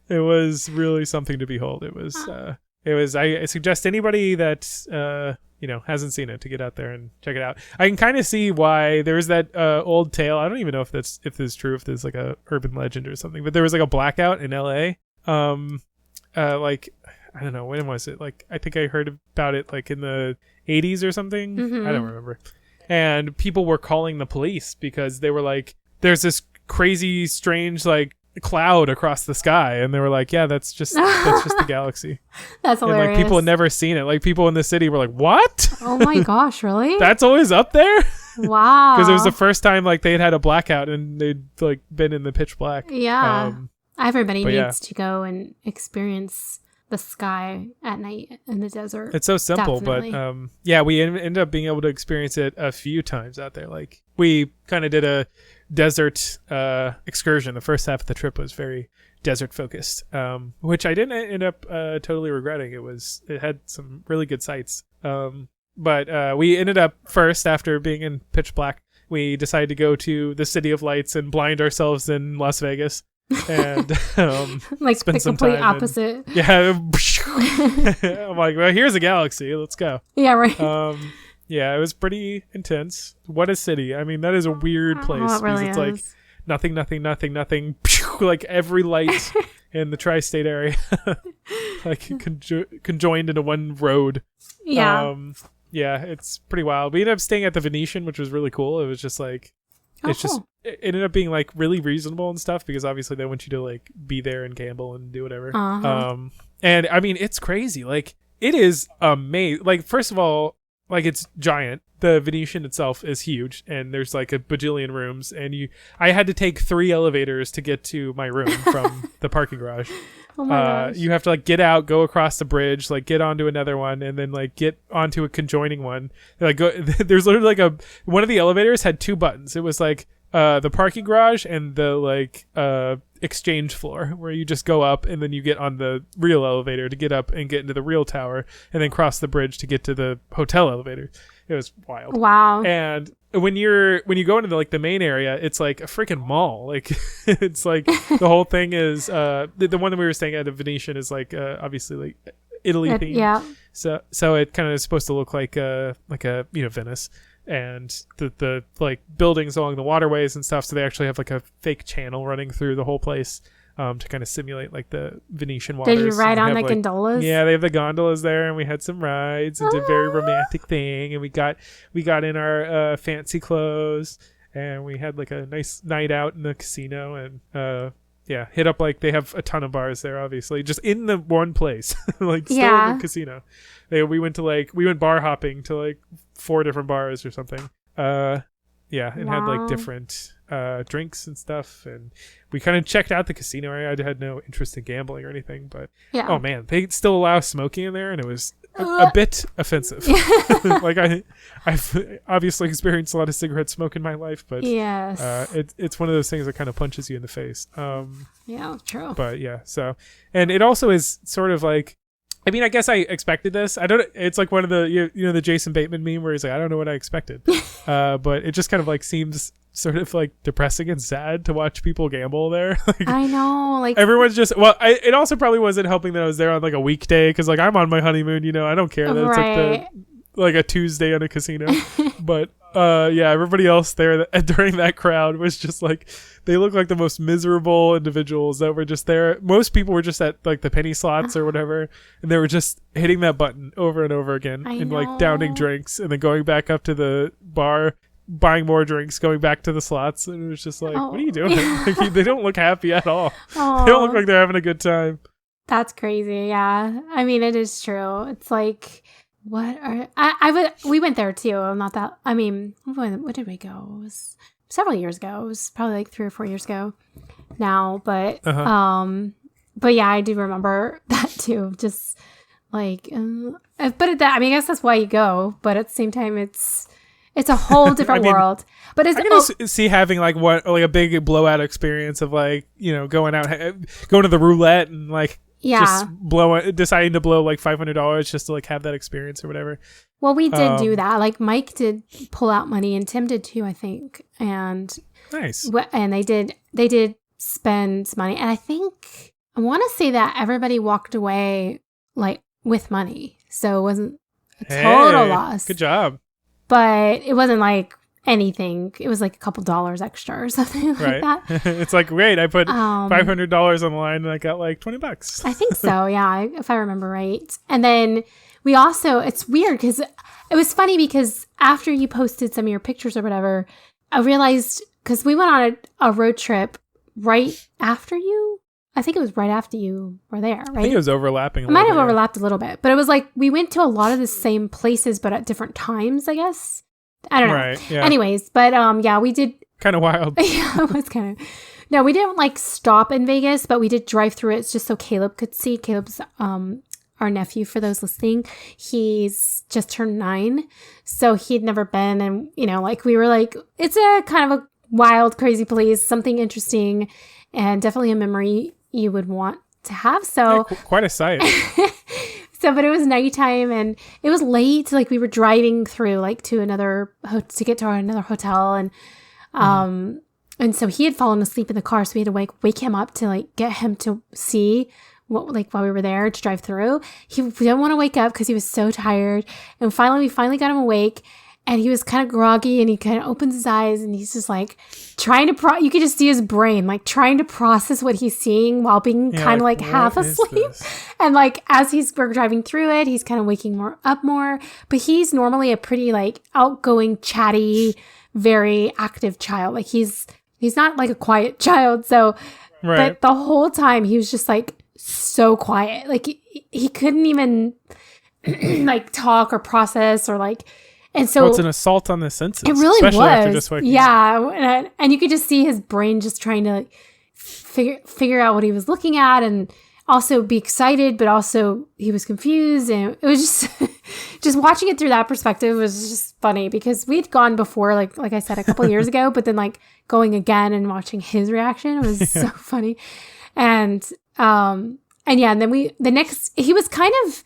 S1: it was really something to behold. It was. I suggest anybody that hasn't seen it to get out there and check it out. I can kind of see why there's that old tale. I don't even know if this is true, if there's like a urban legend or something, but there was like a blackout in LA. Like I don't know, when was it? Like I think I heard about it like in the 80s or something. I don't remember. And people were calling the police because they were like, there's this crazy, strange like cloud across the sky, and they were like, yeah, that's just the galaxy.
S2: That's hilarious.
S1: And like people had never seen it. Like people in the city were like, what?
S2: Oh my gosh, really?
S1: That's always up there?
S2: Wow.
S1: Because it was the first time like they had a blackout and they'd like been in the pitch black.
S2: Yeah. Everybody needs to go and experience the sky at night in the desert.
S1: It's so simple,
S2: Definitely.
S1: but we ended up being able to experience it a few times out there. Like we kind of did a desert excursion. The first half of the trip was very desert focused, which I didn't end up totally regretting. It had some really good sights. But we ended up first, after being in pitch black, we decided to go to the City of Lights and blind ourselves in Las Vegas. And
S2: like
S1: spend
S2: the
S1: some
S2: complete
S1: time
S2: opposite.
S1: I'm like, well, here's a galaxy, let's go.
S2: Yeah, right.
S1: It was pretty intense. What a city. I mean, that is a weird place.
S2: It really
S1: it's like nothing, like every light in the tri-state area like conjoined into one road.
S2: Yeah.
S1: It's pretty wild. We ended up staying at the Venetian, which was really cool. It was just like it ended up being like really reasonable and stuff, because obviously they want you to like be there and gamble and do whatever. And I mean, it's crazy. Like it is amazing. Like first of all, like it's giant. The Venetian itself is huge, and there's like a bajillion rooms, and I had to take 3 elevators to get to my room from the parking garage.
S2: Oh my gosh.
S1: You have to like get out, go across the bridge, like get onto another one, and then like get onto a conjoining one. Like there's literally like one of the elevators had 2 buttons. It was like the parking garage and the like exchange floor, where you just go up and then you get on the real elevator to get up and get into the real tower, and then cross the bridge to get to the hotel elevator. It was wild.
S2: Wow.
S1: And when you go into the main area, it's like a freaking mall. Like it's like the whole thing is the one that we were staying at, the Venetian, is like obviously like Italy themed.
S2: Yeah.
S1: So it kind of is supposed to look like a Venice, and the like buildings along the waterways and stuff. So they actually have like a fake channel running through the whole place to kind of simulate like the Venetian waters.
S2: Did you ride on the
S1: like,
S2: gondolas?
S1: Yeah, they have the gondolas there, and we had some rides and did a very romantic thing, and we got in our fancy clothes, and we had like a nice night out in the casino, and hit up, like they have a ton of bars there, obviously, just in the one place, like still in the casino. We went bar hopping to like 4 different bars or something. And had like different drinks and stuff, and we kind of checked out the casino area. I had no interest in gambling or anything, but oh man, they still allow smoking in there, and it was a bit offensive. Like I've obviously experienced a lot of cigarette smoke in my life, but it's one of those things that kind of punches you in the face.
S2: True.
S1: But so, and it also is sort of like, I mean, I guess I expected this. It's like one of the, the Jason Bateman meme where he's like, I don't know what I expected. But it just kind of like seems sort of like depressing and sad to watch people gamble there. Like,
S2: I know. Like
S1: everyone's just, it also probably wasn't helping that I was there on like a weekday, because like I'm on my honeymoon, I don't care that it's like a Tuesday on a casino. But everybody else there during that crowd was just like, they look like the most miserable individuals that were just there. Most people were just at like the penny slots or whatever, and they were just hitting that button over and over again and like downing drinks, and then going back up to the bar, buying more drinks, going back to the slots, and it was just like, what are you doing? Like, they don't look happy at all. They don't look like they're having a good time.
S2: That's crazy. Yeah, I mean, it is true. It's like, we went there too. What did we go? It was several years ago. It was probably like 3 or 4 years ago now, but yeah, I do remember that too. Just like, but I guess that's why you go, but at the same time, it's a whole different world. But I
S1: can see having like a big blowout experience of like, going to the roulette and like just deciding to blow like $500 just to like have that experience or whatever.
S2: Well, we did do that. Like Mike did pull out money, and Tim did too, I think. And
S1: nice.
S2: And they did spend money, and I want to say that everybody walked away like with money, so it wasn't a total loss.
S1: Good job.
S2: But it wasn't like anything. It was like a couple dollars extra or something like that.
S1: It's like, wait, I put $500 on the line and I got like $20.
S2: I think so, yeah, if I remember right. And then we also, it's weird because it was funny because after you posted some of your pictures or whatever, I realized, because we went on a road trip right after you. I think it was right after you were there, right?
S1: I think it was overlapping.
S2: It might have overlapped a little bit, but it was like we went to a lot of the same places, but at different times, I guess. I don't know.
S1: Right, yeah.
S2: Anyways, but yeah, we did.
S1: Kind of wild.
S2: Yeah, it was kind of. No, we didn't like stop in Vegas, but we did drive through it just so Caleb could see. Caleb's our nephew, for those listening. He's just turned 9, so he'd never been, and like we were like, it's a kind of a wild, crazy place, something interesting, and definitely a memory you would want to have. So
S1: yeah, quite a sight.
S2: But it was nighttime and it was late. Like we were driving through like to get to another hotel, and so he had fallen asleep in the car. So we had to wake him up to like get him to see what, like, while we were there to drive through. He didn't want to wake up because he was so tired. And we finally got him awake, and he was kind of groggy, and he kind of opens his eyes and he's just like trying to you could just see his brain like trying to process what he's seeing while being kind of like half asleep. And like as we're driving through it, he's kind of waking up more, but he's normally a pretty like outgoing, chatty, very active child. Like he's not like a quiet child. So but the whole time he was just like so quiet. Like he couldn't even like talk or process or like. And so
S1: it's an assault on the senses.
S2: It really
S1: especially
S2: was.
S1: After just waking
S2: up. And you could just see his brain just trying to like figure out what he was looking at, and also be excited, but also he was confused. And it was just watching it through that perspective was just funny, because we'd gone before, like I said, a couple years ago, but then like going again and watching his reaction was so funny. And yeah, and then he was kind of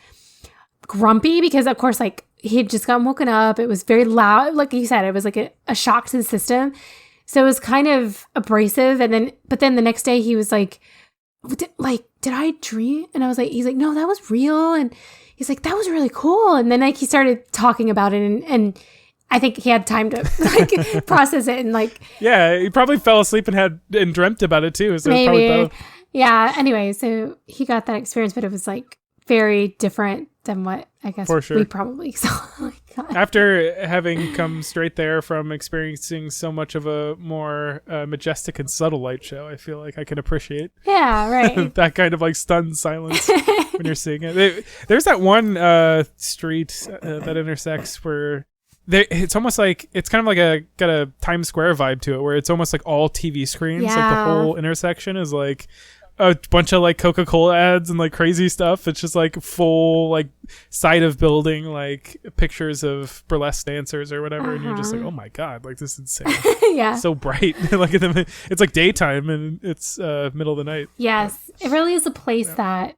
S2: grumpy because of course like he had just gotten woken up. It was very loud. Like you said, it was like a shock to the system. So it was kind of abrasive. But then the next day he was like, did I dream? And he's like, no, that was real. And he's like, that was really cool. And then like he started talking about it, and I think he had time to like process it and like.
S1: Yeah, he probably fell asleep and dreamt about it too. So
S2: maybe.
S1: It was probably both.
S2: Yeah. Anyway, so he got that experience, but it was like very different than what I guess we probably saw.
S1: After having come straight there from experiencing so much of a more majestic and subtle light show, I feel like I can appreciate that kind of like stunned silence when you're seeing it. There's that one street that intersects where it's almost like it's kind of like got a Times Square vibe to it, where it's almost like all TV screens. Like the whole intersection is like a bunch of like Coca-Cola ads and like crazy stuff. It's just like full like side of building, like pictures of burlesque dancers or whatever, and you're just like, oh my god, like this is insane.
S2: Yeah,
S1: so bright. Like it's like daytime and it's middle of the night.
S2: Yes, it really is a place that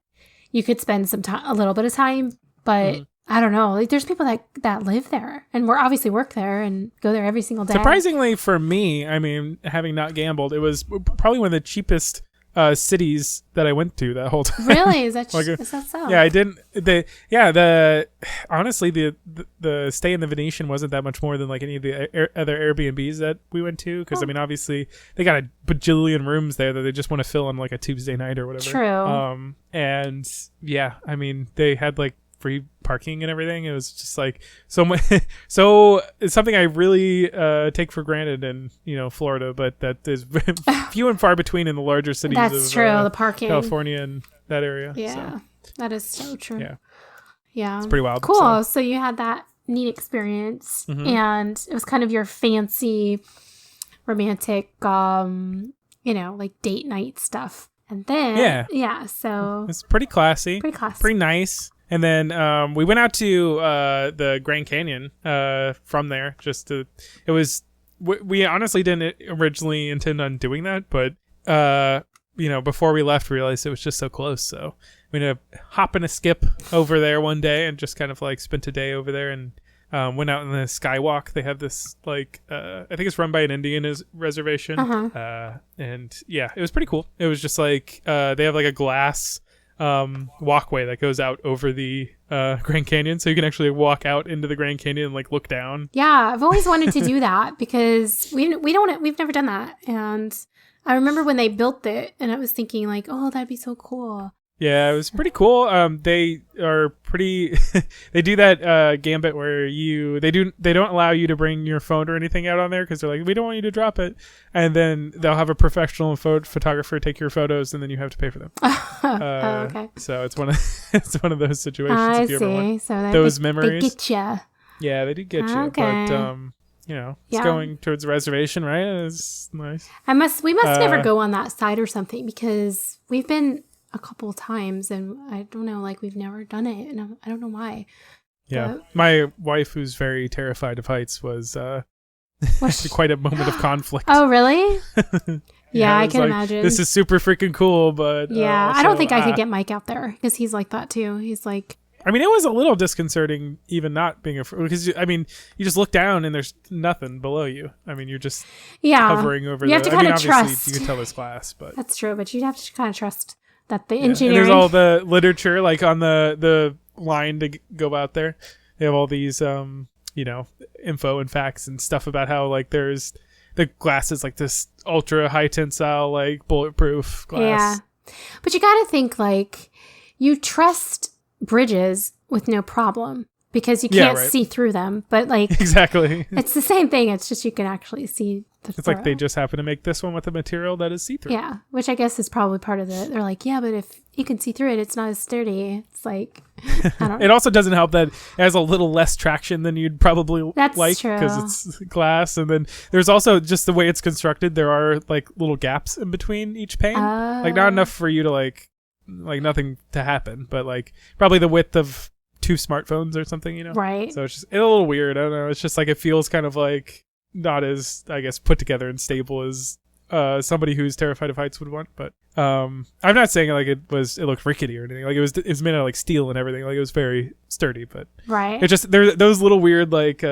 S2: you could spend a little bit of time, but I don't know. Like there's people that live there and obviously work there and go there every single day.
S1: Surprisingly for me, I mean, having not gambled, it was probably one of the cheapest cities that I went to that whole time.
S2: Really? Is that so?
S1: Yeah, I didn't. Honestly, the stay in the Venetian wasn't that much more than like any of the other Airbnbs that we went to, because I mean, obviously they got a bajillion rooms there that they just want to fill on like a Tuesday night or whatever.
S2: True.
S1: And yeah, I mean, they had like free parking and everything. It was just like so much. So it's something I really take for granted in Florida, but that is few and far between in the larger cities.
S2: That's true. The parking,
S1: California and that area.
S2: Yeah, so. That is so true. Yeah,
S1: it's pretty wild.
S2: Cool. So you had that neat experience, and it was kind of your fancy, romantic, like date night stuff. And then so
S1: it's pretty classy, pretty nice. And then we went out to the Grand Canyon from there. We honestly didn't originally intend on doing that, but before we left, we realized it was just so close. So we ended up hopping a skip over there one day and just kind of like spent a day over there and went out in the skywalk. They have this like I think it's run by an Indian reservation. And yeah, it was pretty cool. It was just like they have like a glass walkway that goes out over the Grand Canyon, so you can actually walk out into the Grand Canyon and like look down.
S2: Yeah, I've always wanted to do that because we've never done that. And I remember when they built it, and I was thinking like, oh, that'd be so cool.
S1: Yeah, it was pretty cool. They are pretty. They do that gambit where they don't allow you to bring your phone or anything out on there because they're like, we don't want you to drop it, and then they'll have a professional photographer take your photos, and then you have to pay for them.
S2: Okay.
S1: So it's one of those situations.
S2: I
S1: if you ever want
S2: see. So
S1: those memories,
S2: they get you.
S1: Yeah, they do get you.
S2: Okay.
S1: But it's going towards the reservation, right? It's nice.
S2: We must never go on that side or something because we've been a couple of times and I don't know, like we've never done it, and I don't know why.
S1: Yeah, my wife, who's very terrified of heights, was quite a moment of conflict.
S2: Oh, really? Yeah, I can
S1: like,
S2: imagine.
S1: This is super freaking cool, but
S2: yeah,
S1: also,
S2: I don't think I could get Mike out there because he's like that too. He's like,
S1: I mean, it was a little disconcerting even not being afraid because you just look down and there's nothing below you. I mean, you're just hovering over.
S2: You have to kind of trust.
S1: You can tell it's glass, but
S2: that's true. But you have to kind of trust that the
S1: engineering. And there's all the literature like on the line to go out there. They have all these info and facts and stuff about how like there's the glass is like this ultra high tensile like bulletproof glass.
S2: Yeah, but you got to think like you trust bridges with no problem because you can't see through them, but like
S1: exactly,
S2: it's the same thing. It's just you can actually see.
S1: It's like they just happen to make this one with a material that is see-through.
S2: Yeah, which I guess is probably part of it. They're like, yeah, but if you can see through it, it's not as sturdy. It's like, I don't know.
S1: It also doesn't help that it has a little less traction than you'd probably like
S2: because
S1: it's glass. And then there's also just the way it's constructed. There are like little gaps in between each pane, like not enough for you to like nothing to happen, but like probably the width of 2 smartphones or something,
S2: Right.
S1: So it's a little weird. I don't know. It's just like it feels kind of like not as, I guess, put together and stable as somebody who's terrified of heights would want. But I'm not saying like it looked rickety or anything. Like it was made out of like steel and everything. Like it was very sturdy. But
S2: right.
S1: It just there those little weird like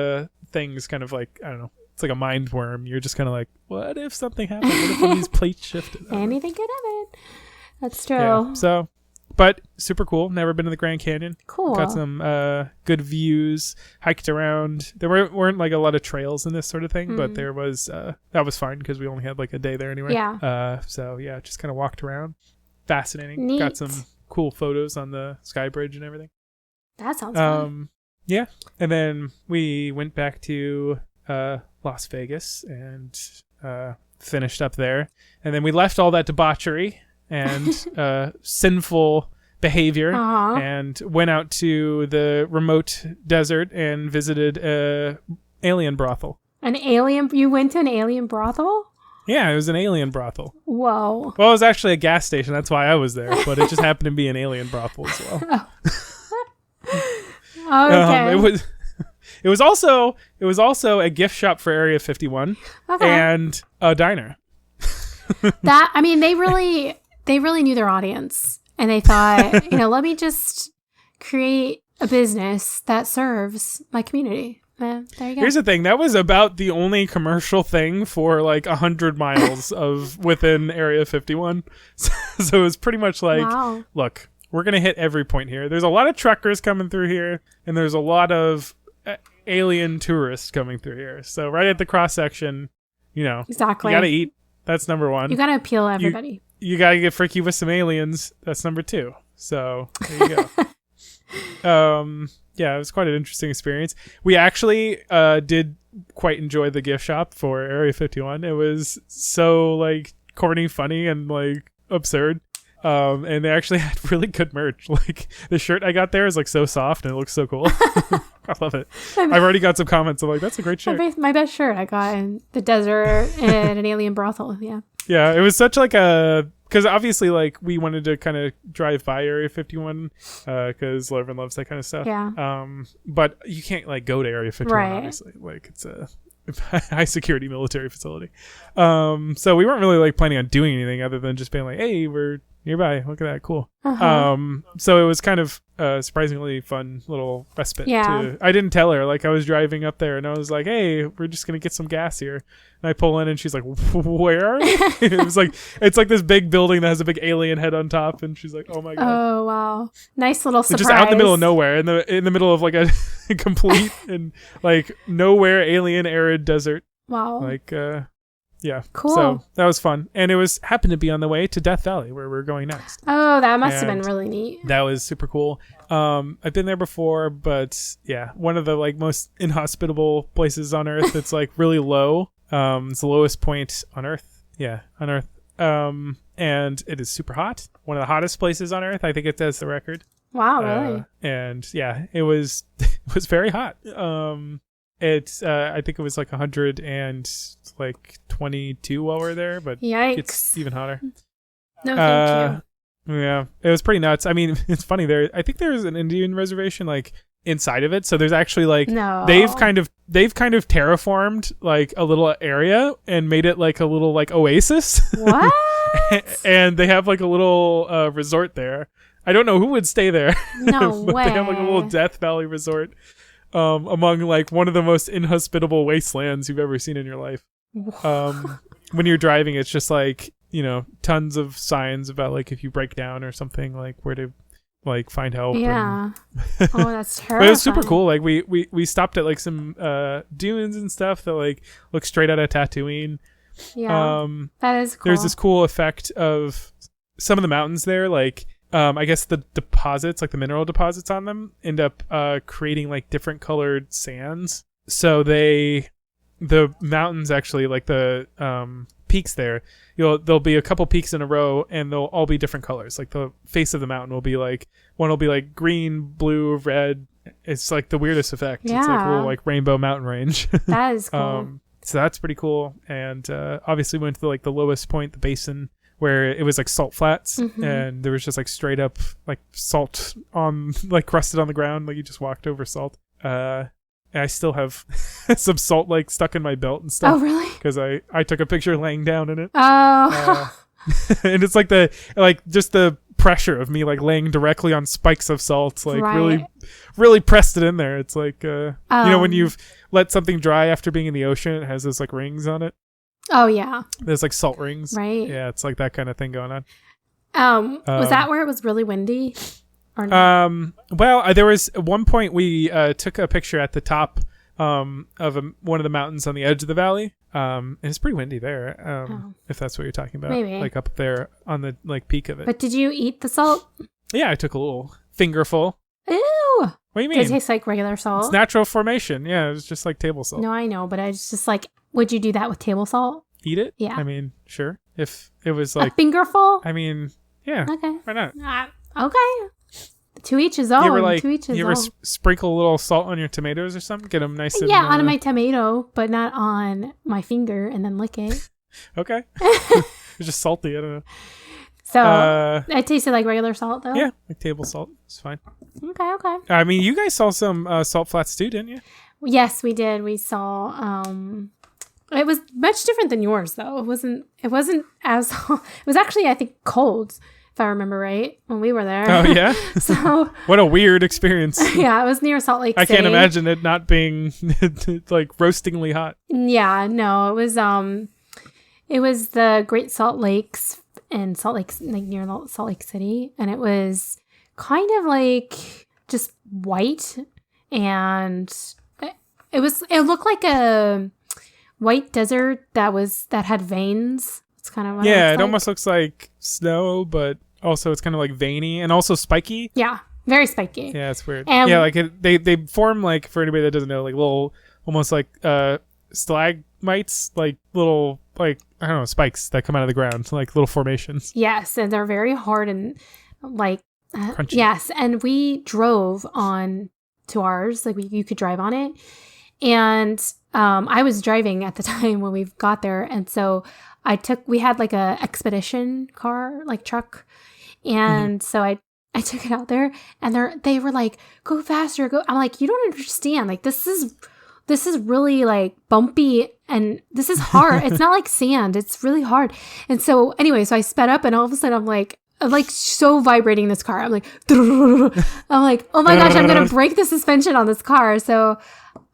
S1: things kind of like, I don't know. It's like a mind worm. You're just kind of like, what if something happened? What if one of these plates shifted?
S2: Anything could happen. That's true.
S1: Yeah, so, but super cool. Never been to the Grand Canyon.
S2: Cool.
S1: Got some good views. Hiked around. There weren't like a lot of trails and this sort of thing, but there was that was fine because we only had like a day there anyway.
S2: Yeah.
S1: So yeah, just kind of walked around. Fascinating.
S2: Neat.
S1: Got some cool photos on the Sky Bridge and everything.
S2: That sounds fun.
S1: Yeah, and then we went back to Las Vegas and finished up there, and then we left all that debauchery and sinful behavior and went out to the remote desert and visited a alien brothel.
S2: You went to an alien brothel?
S1: Yeah, it was an alien brothel.
S2: Whoa.
S1: Well, it was actually a gas station. That's why I was there, but it just happened to be an alien brothel as well.
S2: Okay.
S1: It was also a gift shop for Area 51 and a diner.
S2: They really knew their audience, and they thought, let me just create a business that serves my community. There you go.
S1: Here's the thing. That was about the only commercial thing for like 100 miles of within Area 51. So it was pretty much like, look, we're going to hit every point here. There's a lot of truckers coming through here, and there's a lot of alien tourists coming through here. So right at the cross section,
S2: exactly.
S1: You got to eat. That's number one.
S2: You got to appeal to everybody.
S1: You got to get freaky with some aliens. That's number 2. So there you go. Yeah, it was quite an interesting experience. We actually did quite enjoy the gift shop for Area 51. It was so like corny, funny, and like absurd. And they actually had really good merch. Like the shirt I got there is like so soft and it looks so cool. I love it. I've already got some comments. I'm like, that's a great shirt.
S2: My best shirt I got in the desert and an alien brothel. Yeah.
S1: Yeah, it was such like because obviously like we wanted to kind of drive by Area 51 because everyone loves that kind of stuff.
S2: Yeah.
S1: But you can't like go to Area 51
S2: right.
S1: obviously. Like it's high security military facility. So we weren't really like planning on doing anything other than just being like, hey, we're nearby. Look at that. Cool. So it was kind of surprisingly fun little respite.
S2: Yeah.
S1: I didn't tell her. Like I was driving up there and I was like, hey, we're just going to get some gas here. And I pull in and she's like, where are you? It's like this big building that has a big alien head on top. And she's like, oh my God.
S2: Oh, wow. Nice little surprise.
S1: Just out in the middle of nowhere, in the middle of like a complete and like nowhere alien arid desert.
S2: Wow.
S1: Like, yeah.
S2: Cool.
S1: So that was fun. And it happened to be on the way to Death Valley where we're going next.
S2: Oh, that must have been really neat.
S1: That was super cool. I've been there before, but yeah, one of the like most inhospitable places on Earth. It's like really low. It's the lowest point on Earth. Yeah, on Earth. And it is super hot. One of the hottest places on Earth. I think it has the record.
S2: Wow, really?
S1: And yeah, it was very hot. I think it was like 122 while we're there, but
S2: Yikes.
S1: It's even hotter.
S2: No, thank you.
S1: Yeah, it was pretty nuts. I mean, it's funny there. I think there's an Indian reservation like inside of it, so there's actually like they've kind of terraformed like a little area and made it like a little like oasis.
S2: What?
S1: And they have like a little resort there. I don't know who would stay there.
S2: No
S1: but
S2: way.
S1: They have like a little Death Valley resort among like one of the most inhospitable wastelands you've ever seen in your life. When you're driving, it's just like, you know, tons of signs about like if you break down or something, like where to like find help.
S2: Yeah. Oh, that's terrible.
S1: But it was super cool. Like we stopped at like some dunes and stuff that like look straight out of Tatooine.
S2: Yeah. That is cool.
S1: There's this cool effect of some of the mountains there, like I guess the deposits, like the mineral deposits on them, end up creating like different colored sands. So the mountains actually, like the peaks there, there'll be a couple peaks in a row and they'll all be different colors. Like the face of the mountain will be like, one will be like green, blue, red. It's like the weirdest effect.
S2: Yeah.
S1: It's like a little like rainbow mountain range.
S2: That is cool.
S1: So that's pretty cool. And obviously went to like the lowest point, the basin, where it was like salt flats, and there was just like straight up like salt on like crusted on the ground, like you just walked over salt. And I still have some salt like stuck in my belt and stuff.
S2: Oh, really?
S1: Because I took a picture laying down in it.
S2: Oh.
S1: And it's like just the pressure of me like laying directly on spikes of salt, like really pressed it in there. It's like you know when you've let something dry after being in the ocean, it has those like rings on it.
S2: Oh, yeah.
S1: There's like salt rings.
S2: Right.
S1: Yeah, it's like that kind of thing going on.
S2: Was that where it was really windy? Or no?
S1: Well, there was at one point we took a picture at the top of one of the mountains on the edge of the valley. And it's pretty windy there, if that's what you're talking about.
S2: Maybe.
S1: Like up there on the like peak of it.
S2: But did you eat the salt?
S1: Yeah, I took a little fingerful.
S2: Ew.
S1: What do you mean?
S2: Did it taste like regular salt?
S1: It's natural formation. Yeah, it was just like table salt.
S2: No, I know, but I was just like, would you do that with table salt?
S1: Eat it?
S2: Yeah.
S1: I mean, sure. If it was like...
S2: A fingerful?
S1: I mean, yeah.
S2: Okay.
S1: Why not?
S2: Okay. To each his own.
S1: You ever sprinkle a little salt on your tomatoes or something? Get them nice and...
S2: Yeah, on my tomato, but not on my finger and then lick it.
S1: Okay. It's just salty. I don't know.
S2: So, it tasted like regular salt, though?
S1: Yeah, like table salt. It's fine.
S2: Okay.
S1: I mean, you guys saw some salt flats too, didn't you?
S2: Yes, we did. We saw... it was much different than yours, though. It wasn't as... It was actually, I think, cold, if I remember right, when we were there.
S1: Oh, yeah?
S2: So...
S1: What a weird experience.
S2: Yeah, it was near Salt Lake City.
S1: I can't imagine it not being, like, roastingly hot.
S2: Yeah, no, it was the Great Salt Lakes in Salt Lake, like near Salt Lake City, and it was kind of like just white, and it looked like a white desert that had veins. It's kind of what
S1: it almost looks like snow, but also it's kind of like veiny and also spiky.
S2: Yeah, very spiky.
S1: Yeah, it's weird. Yeah, like they form, like, for anybody that doesn't know, like little almost like stalagmites, like little, like, I don't know, spikes that come out of the ground, like little formations. Yes,
S2: and they're very hard and like
S1: crunchy.
S2: Yes, and we drove on to ours, like you could drive on it, and I was driving at the time when we got there, and so we had like a expedition car, like truck, and so I took it out there, and they were like, go faster, go. I'm like, you don't understand, like this is this is really like bumpy and this is hard. It's not like sand. It's really hard. And so anyway, so I sped up and all of a sudden I'm like so vibrating this car. I'm like, oh my gosh, I'm going to break the suspension on this car. So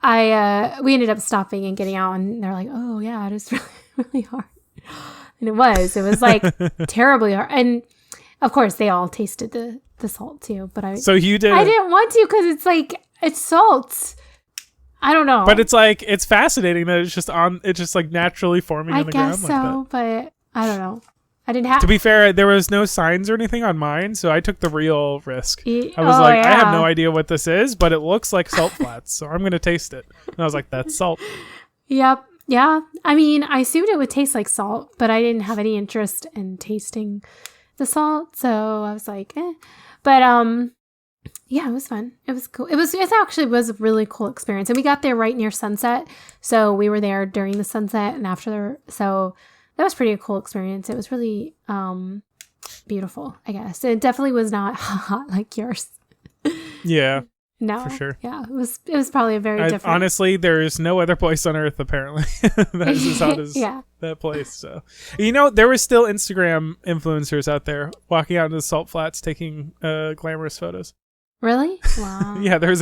S2: we ended up stopping and getting out and they're like, oh yeah, it is really, really hard. And it was like terribly hard. And of course they all tasted the salt too, but
S1: So you did.
S2: I didn't want to because it's like, it's salt. I don't know.
S1: But it's like, it's fascinating that it's just like naturally forming on the ground. I guess
S2: so, but I don't know. I didn't have.
S1: To be fair, there was no signs or anything on mine, so I took the real risk. I was I have no idea what this is, but it looks like salt flats, so I'm going to taste it. And I was like, that's salt.
S2: Yep. Yeah. I mean, I assumed it would taste like salt, but I didn't have any interest in tasting the salt, so I was like, eh. But yeah, it was fun. It was cool. It actually was a really cool experience, and we got there right near sunset, so we were there during the sunset and after. So that was pretty a cool experience. It was really beautiful, I guess. It definitely was not hot like yours.
S1: Yeah.
S2: No.
S1: For sure.
S2: Yeah. It was probably a very different.
S1: Honestly, there is no other place on earth apparently that is as hot as that place. So there was still Instagram influencers out there walking out into the salt flats taking glamorous photos.
S2: Really? Wow.
S1: Yeah, there was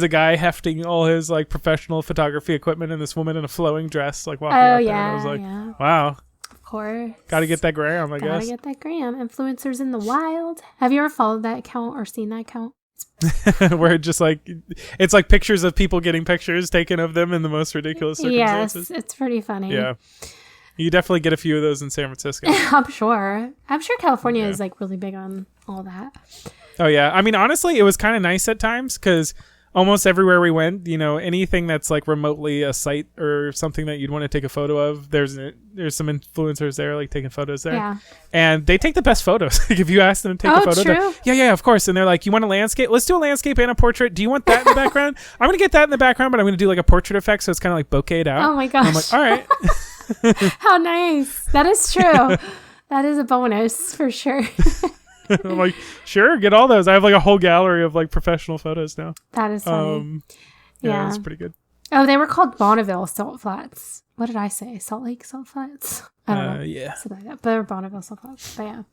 S1: a guy hefting all his like professional photography equipment and this woman in a flowing dress like walking out there. And I was like, wow.
S2: Of course.
S1: Got to get that gram, I guess.
S2: Got to get that gram. Influencers in the wild. Have you ever followed that account or seen that account?
S1: Where it just like, it's like pictures of people getting pictures taken of them in the most ridiculous circumstances.
S2: Yes, it's pretty funny.
S1: Yeah. You definitely get a few of those in San Francisco.
S2: I'm sure California is like really big on all that.
S1: Oh, yeah. I mean, honestly, it was kind of nice at times because almost everywhere we went, anything that's like remotely a site or something that you'd want to take a photo of, there's some influencers there like taking photos there.
S2: Yeah.
S1: And they take the best photos. Like if you ask them to take a photo,
S2: true?
S1: Yeah, of course. And they're like, you want a landscape? Let's do a landscape and a portrait. Do you want that in the background? I'm going to get that in the background, but I'm going to do like a portrait effect. So it's kind of like bokeh'd out.
S2: Oh my gosh.
S1: And I'm like, all right.
S2: How nice. That is true. That is a bonus for sure.
S1: I'm like, sure, get all those. I have like a whole gallery of like professional photos now.
S2: That is funny.
S1: Yeah, it's pretty good.
S2: Oh, they were called Bonneville Salt Flats. What did I say? Salt Lake Salt Flats? I don't know.
S1: Yeah.
S2: Something like that. But they're Bonneville Salt Flats. But yeah.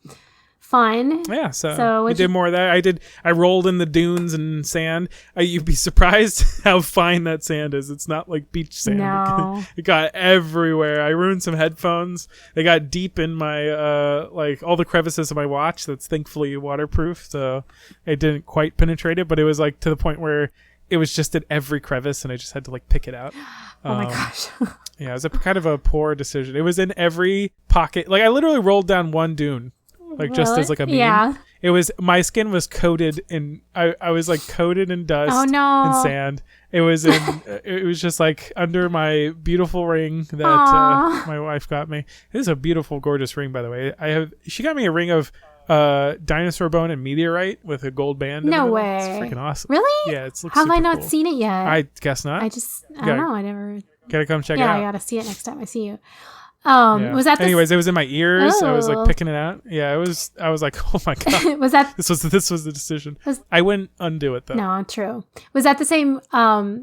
S2: Fun.
S1: Yeah, so we did more of that. I rolled in the dunes and sand. You'd be surprised how fine that sand is. It's not like beach sand.
S2: No.
S1: It got everywhere. I ruined some headphones. They got deep in my like all the crevices of my watch that's thankfully waterproof, so it didn't quite penetrate it, but it was like to the point where it was just at every crevice and I just had to like pick it out.
S2: Oh my gosh.
S1: Yeah, it was a kind of a poor decision. It was in every pocket. Like I literally rolled down one dune. Like just as like a meme.
S2: Yeah.
S1: It was, my skin was coated in, I was like coated in dust and sand. It was it was just like under my beautiful ring that my wife got me. It is a beautiful, gorgeous ring, by the way. She got me a ring of dinosaur bone and meteorite with a gold band.
S2: No way.
S1: It's freaking awesome.
S2: Really?
S1: Yeah, it looks
S2: Have I
S1: super
S2: not
S1: cool.
S2: seen it yet?
S1: I guess not.
S2: I don't know. I never.
S1: Gotta come check it out.
S2: Yeah, I gotta see it next time I see you. Was that
S1: anyways, it was in my ears. I was like picking it out. Yeah, it was. I was like, oh my god.
S2: Was that
S1: this was the decision. I wouldn't undo it though.
S2: No, true. Was that the same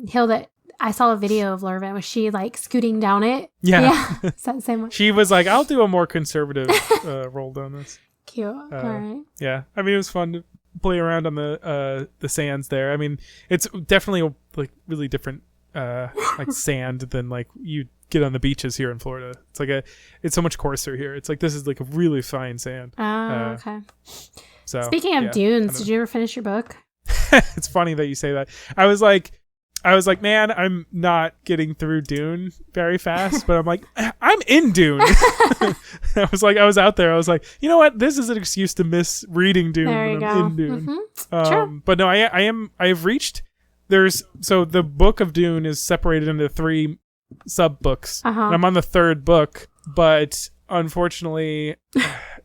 S2: hill that I saw a video of Lervin? Was she like scooting down it?
S1: Yeah.
S2: Is that the same one?
S1: She was like, I'll do a more conservative roll down this.
S2: Cute. All right.
S1: Yeah, I mean, it was fun to play around on the sands there. I mean, it's definitely like really different like sand than like you get on the beaches here in Florida. It's so much coarser here. It's like this is like a really fine sand.
S2: Okay.
S1: So
S2: speaking of dunes, did you ever finish your book?
S1: It's funny that you say that. I was like, man, I'm not getting through Dune very fast, but I'm like, I'm in Dune. I was out there. I was like, you know what? This is an excuse to miss reading Dune when I'm in Dune.
S2: Sure.
S1: But no, I've reached. So the book of Dune is separated into 3 sub books. I'm on the 3rd book, but unfortunately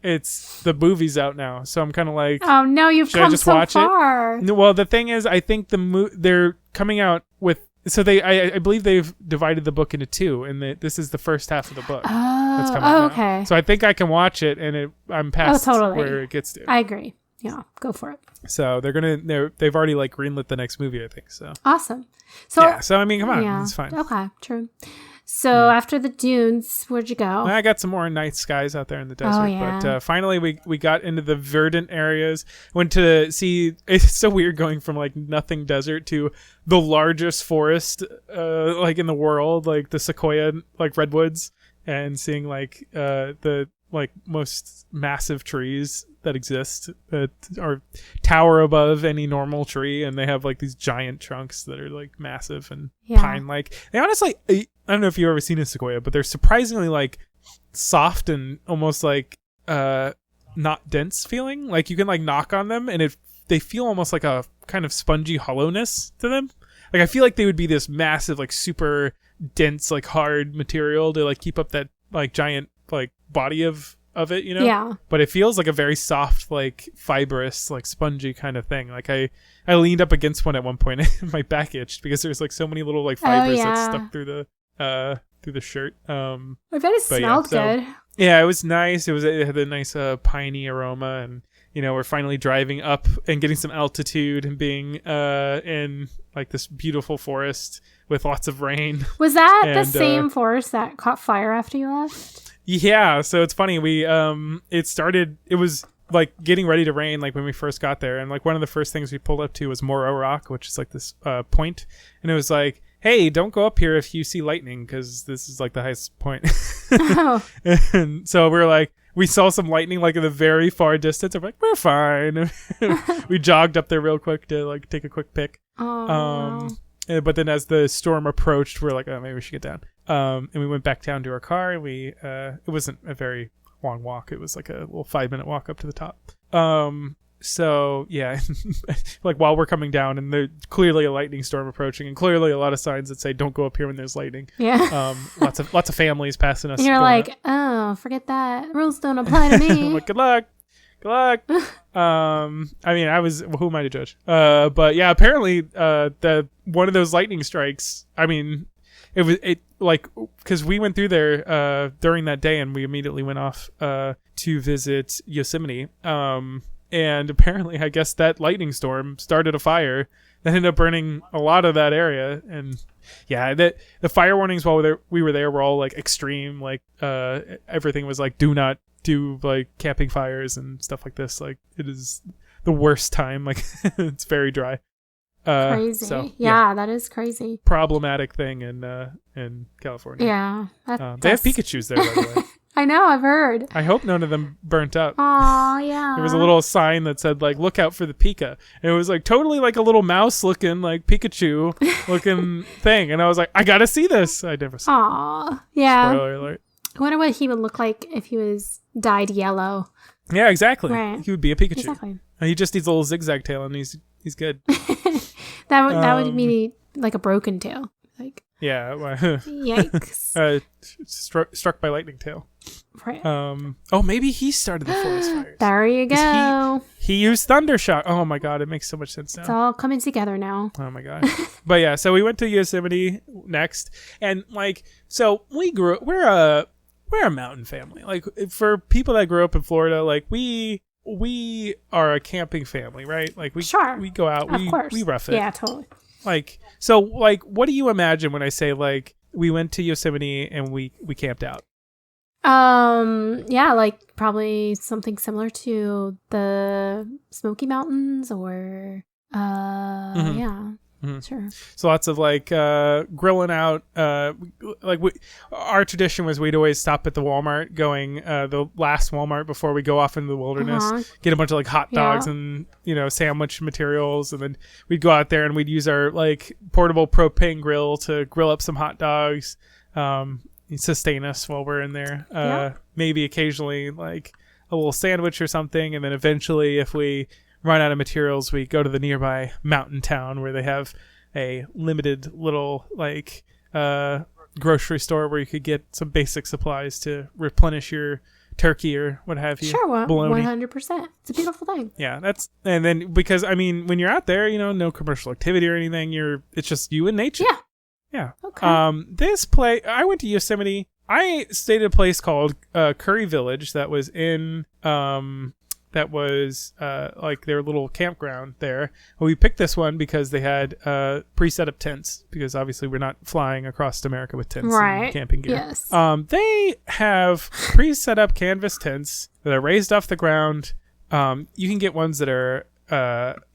S1: it's the movie's out now, so I'm kind of like,
S2: oh no, you've come so far.
S1: No, well, the thing is, I think they're coming out with, so I believe they've divided the book into 2, and this is the first half of the book that's coming out.
S2: Okay.
S1: So I think I can watch it, and I'm past where it gets to.
S2: I agree. Yeah, go for it.
S1: So they've already like greenlit the next movie, I think. So
S2: Awesome. So
S1: yeah. So I mean, come on, it's fine.
S2: Okay, true. So after the dunes, where'd you go?
S1: I got some more night skies out there in the desert.
S2: Oh, yeah.
S1: But finally we got into the verdant areas. Went to see, it's so weird going from like nothing desert to the largest forest like in the world, like the sequoia like redwoods, and seeing like the like most massive trees that exist that are tower above any normal tree, and they have like these giant trunks that are like massive and pine like. They honestly, I don't know if you've ever seen a sequoia, but they're surprisingly like soft and almost like not dense feeling. Like you can like knock on them and they feel almost like a kind of spongy hollowness to them. Like I feel like they would be this massive like super dense like hard material to like keep up that like giant like body of it, you know?
S2: Yeah.
S1: But it feels like a very soft, like fibrous, like spongy kind of thing. Like I leaned up against one at one point and my back itched because there's like so many little like fibers that stuck through the shirt.
S2: I bet it smelled good.
S1: Yeah, it was nice. It had a nice piney aroma, and you know, we're finally driving up and getting some altitude and being in like this beautiful forest with lots of rain.
S2: Was that the same forest that caught fire after you left?
S1: Yeah, so it's funny. It was like getting ready to rain like when we first got there, and like one of the first things we pulled up to was Morro Rock, which is like this point, and it was like, hey, don't go up here if you see lightning, because this is like the highest point. Oh. And so we saw some lightning like in the very far distance. I'm like, we're fine. We jogged up there real quick to like take a quick pic.
S2: Oh.
S1: But then as the storm approached, we're like, oh, maybe we should get down. And we went back down to our car. And it wasn't a very long walk. It was like a little 5-minute walk up to the top. So yeah, like while we're coming down, and there's clearly a lightning storm approaching, and clearly a lot of signs that say don't go up here when there's lightning.
S2: Yeah.
S1: Lots of families passing us.
S2: And you're like, oh, forget that. Rules don't apply to me.
S1: Like, good luck. I mean, who am I to judge? But yeah, apparently, one of those lightning strikes, I mean, it like, cause we went through there, during that day, and we immediately went off, to visit Yosemite. And apparently, I guess that lightning storm started a fire that ended up burning a lot of that area. And yeah, the fire warnings while we were there were all like extreme, like, everything was like, do not do like camping fires and stuff like this. Like it is the worst time. Like it's very dry.
S2: Crazy. So, yeah, that is crazy.
S1: Problematic thing in California.
S2: Yeah.
S1: They have Pikachus there, by the way.
S2: I know, I've heard.
S1: I hope none of them burnt up.
S2: Oh, yeah.
S1: There was a little sign that said like, look out for the Pika. And it was like totally like a little mouse looking like Pikachu looking thing. And I was like, I gotta see this. I never saw it.
S2: Aw. Yeah.
S1: Spoiler alert.
S2: I wonder what he would look like if he was dyed yellow.
S1: Yeah, exactly.
S2: Right.
S1: He would be a Pikachu.
S2: Exactly.
S1: He just needs a little zigzag tail, and he's good.
S2: that would mean like a broken tail. Like
S1: yeah.
S2: Yikes.
S1: Struck by lightning tail.
S2: Right.
S1: Oh, maybe he started the forest fires.
S2: There you go.
S1: He used Thundershock. Oh my god, it makes so much sense now.
S2: It's all coming together now.
S1: Oh my god. But yeah, so we went to Yosemite next, and like, so we're a mountain family. Like for people that grew up in Florida, like we are a camping family, right? Like we go out, we rough it.
S2: Yeah, totally.
S1: Like, so like, what do you imagine when I say like we went to Yosemite and we camped out?
S2: Yeah, like probably something similar to the Smoky Mountains or yeah. Mm-hmm. Sure.
S1: So lots of like grilling out. Like our tradition was we'd always stop at the Walmart, going the last Walmart before we go off into the wilderness, get a bunch of like hot dogs and sandwich materials, and then we'd go out there and we'd use our like portable propane grill to grill up some hot dogs, sustain us while we're in there. Maybe occasionally like a little sandwich or something, and then eventually if we run out of materials, we go to the nearby mountain town where they have a limited little like grocery store where you could get some basic supplies to replenish your turkey or what have you.
S2: Sure, 100%. It's a beautiful thing.
S1: Yeah, and then because I mean when you're out there, no commercial activity or anything, it's just you and nature. Yeah. Okay. This place, I went to Yosemite. I stayed at a place called Curry Village that was in that was like their little campground there. Well, we picked this one because they had pre-set up tents, because obviously we're not flying across America with tents and camping gear.
S2: Yes.
S1: They have pre-set up canvas tents that are raised off the ground. You can get ones that are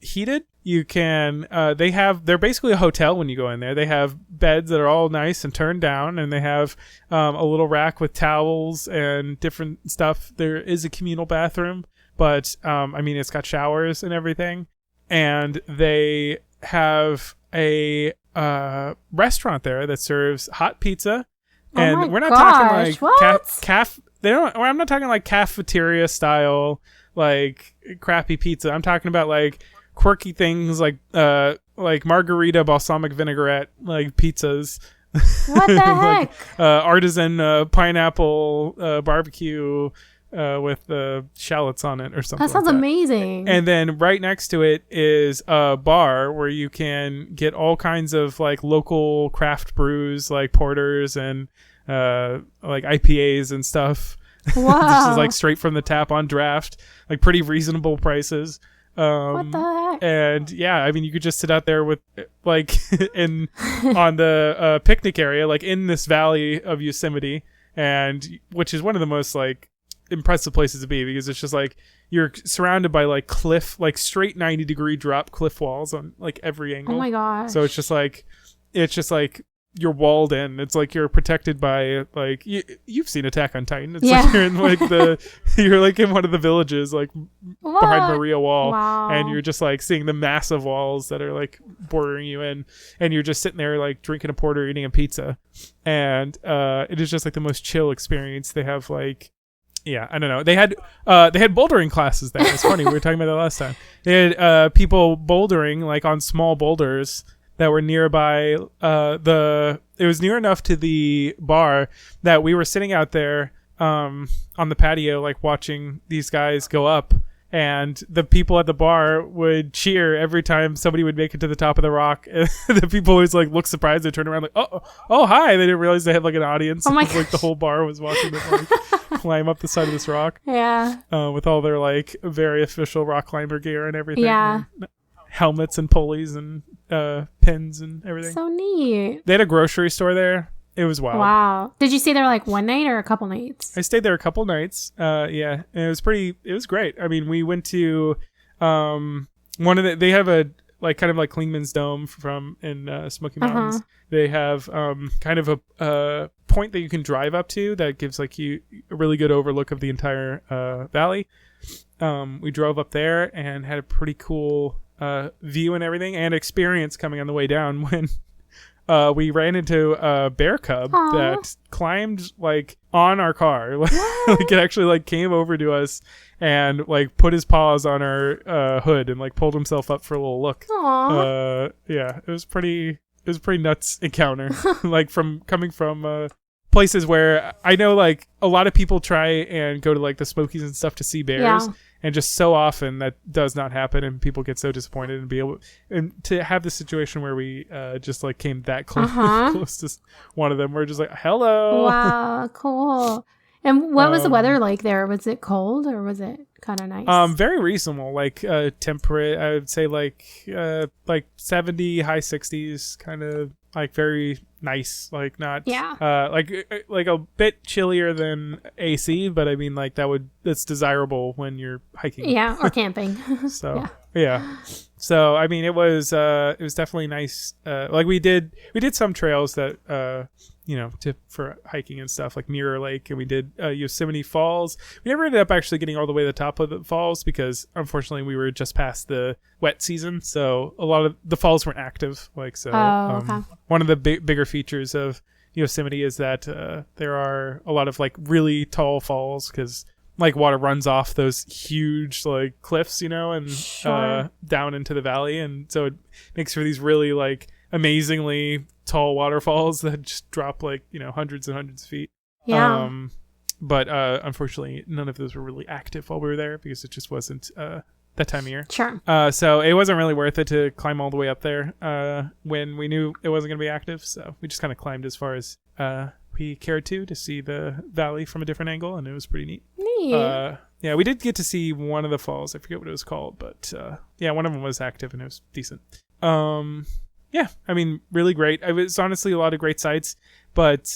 S1: heated. You can they're basically a hotel when you go in there. They have beds that are all nice and turned down, and they have a little rack with towels and different stuff. There is a communal bathroom, but I mean, it's got showers and everything. And they have a restaurant there that serves hot pizza. And we're not talking like I'm not talking like cafeteria style, like crappy pizza. I'm talking about like quirky things like margarita balsamic vinaigrette like pizzas.
S2: What the heck?
S1: Artisan pineapple barbecue with shallots on it or something.
S2: That sounds amazing.
S1: And then right next to it is a bar where you can get all kinds of like local craft brews, like porters and like IPAs and stuff.
S2: Wow.
S1: This is like straight from the tap on draft, like pretty reasonable prices.
S2: What the heck?
S1: And yeah, I mean, you could just sit out there with like on the picnic area, like in this valley of Yosemite, and which is one of the most like impressive places to be, because it's just like you're surrounded by like cliff, like straight 90-degree drop cliff walls on like every angle.
S2: Oh my gosh.
S1: So it's just like you're walled in. It's like you're protected by like you've seen Attack on Titan. It's like you're in like you're like in one of the villages like behind Maria Wall.
S2: Wow.
S1: And you're just like seeing the massive walls that are like bordering you in, and you're just sitting there like drinking a porter, eating a pizza, and it is just like the most chill experience. They have like, yeah, I don't know. They had bouldering classes there. It's funny, we were talking about that last time. They had people bouldering like on small boulders that were nearby. It was near enough to the bar that we were sitting out there on the patio, like watching these guys go up, and the people at the bar would cheer every time somebody would make it to the top of the rock. And the people always like look surprised. They turn around like, oh hi. They didn't realize they had like an audience.
S2: Oh my
S1: like the whole bar was watching them like climb up the side of this rock.
S2: Yeah.
S1: With all their like very official rock climber gear and everything.
S2: Yeah.
S1: And helmets and pulleys and pins and everything.
S2: So neat.
S1: They had a grocery store there. It was wild.
S2: Wow. Did you stay there like one night or a couple nights?
S1: I stayed there a couple nights. Yeah, and it was great. I mean, we went to they have a like kind of like Klingman's Dome in Smoky Mountains. They have kind of a point that you can drive up to that gives like you a really good overlook of the entire valley. We drove up there and had a pretty cool view and everything, and experience coming on the way down when we ran into a bear cub that climbed like on our car. Like it actually like came over to us and like put his paws on our hood and like pulled himself up for a little look. Yeah, it was pretty nuts encounter. Like coming from places where I know like a lot of people try and go to like the Smokies and stuff to see bears.
S2: Yeah.
S1: And just so often that does not happen, and people get so disappointed, and to have the situation where we just like came that close, close to one of them, we're just like, hello.
S2: Wow, cool. And what was the weather like there? Was it cold or was it kind of nice?
S1: Very reasonable, like temperate. I would say like 70, high 60s, kind of like very nice, like not like a bit chillier than AC, but I mean like that's desirable when you're hiking.
S2: Yeah, or camping.
S1: So yeah. So I mean it was definitely nice. Like we did some trails that for hiking and stuff, like Mirror Lake, and we did Yosemite Falls. We never ended up actually getting all the way to the top of the falls because unfortunately we were just past the wet season, so a lot of the falls weren't active. Like so, one of the bigger features of Yosemite is that there are a lot of like really tall falls because like water runs off those huge like cliffs, and down into the valley, and so it makes for these really like amazingly tall waterfalls that just drop like hundreds and hundreds of feet.
S2: Yeah.
S1: But unfortunately none of those were really active while we were there because it just wasn't that time of year.
S2: Sure.
S1: So it wasn't really worth it to climb all the way up there when we knew it wasn't going to be active, so we just kind of climbed as far as we cared to see the valley from a different angle, and it was pretty neat. Yeah, we did get to see one of the falls. I forget what it was called, but yeah, one of them was active and it was decent. Yeah, I mean, really great. It was honestly a lot of great sights, but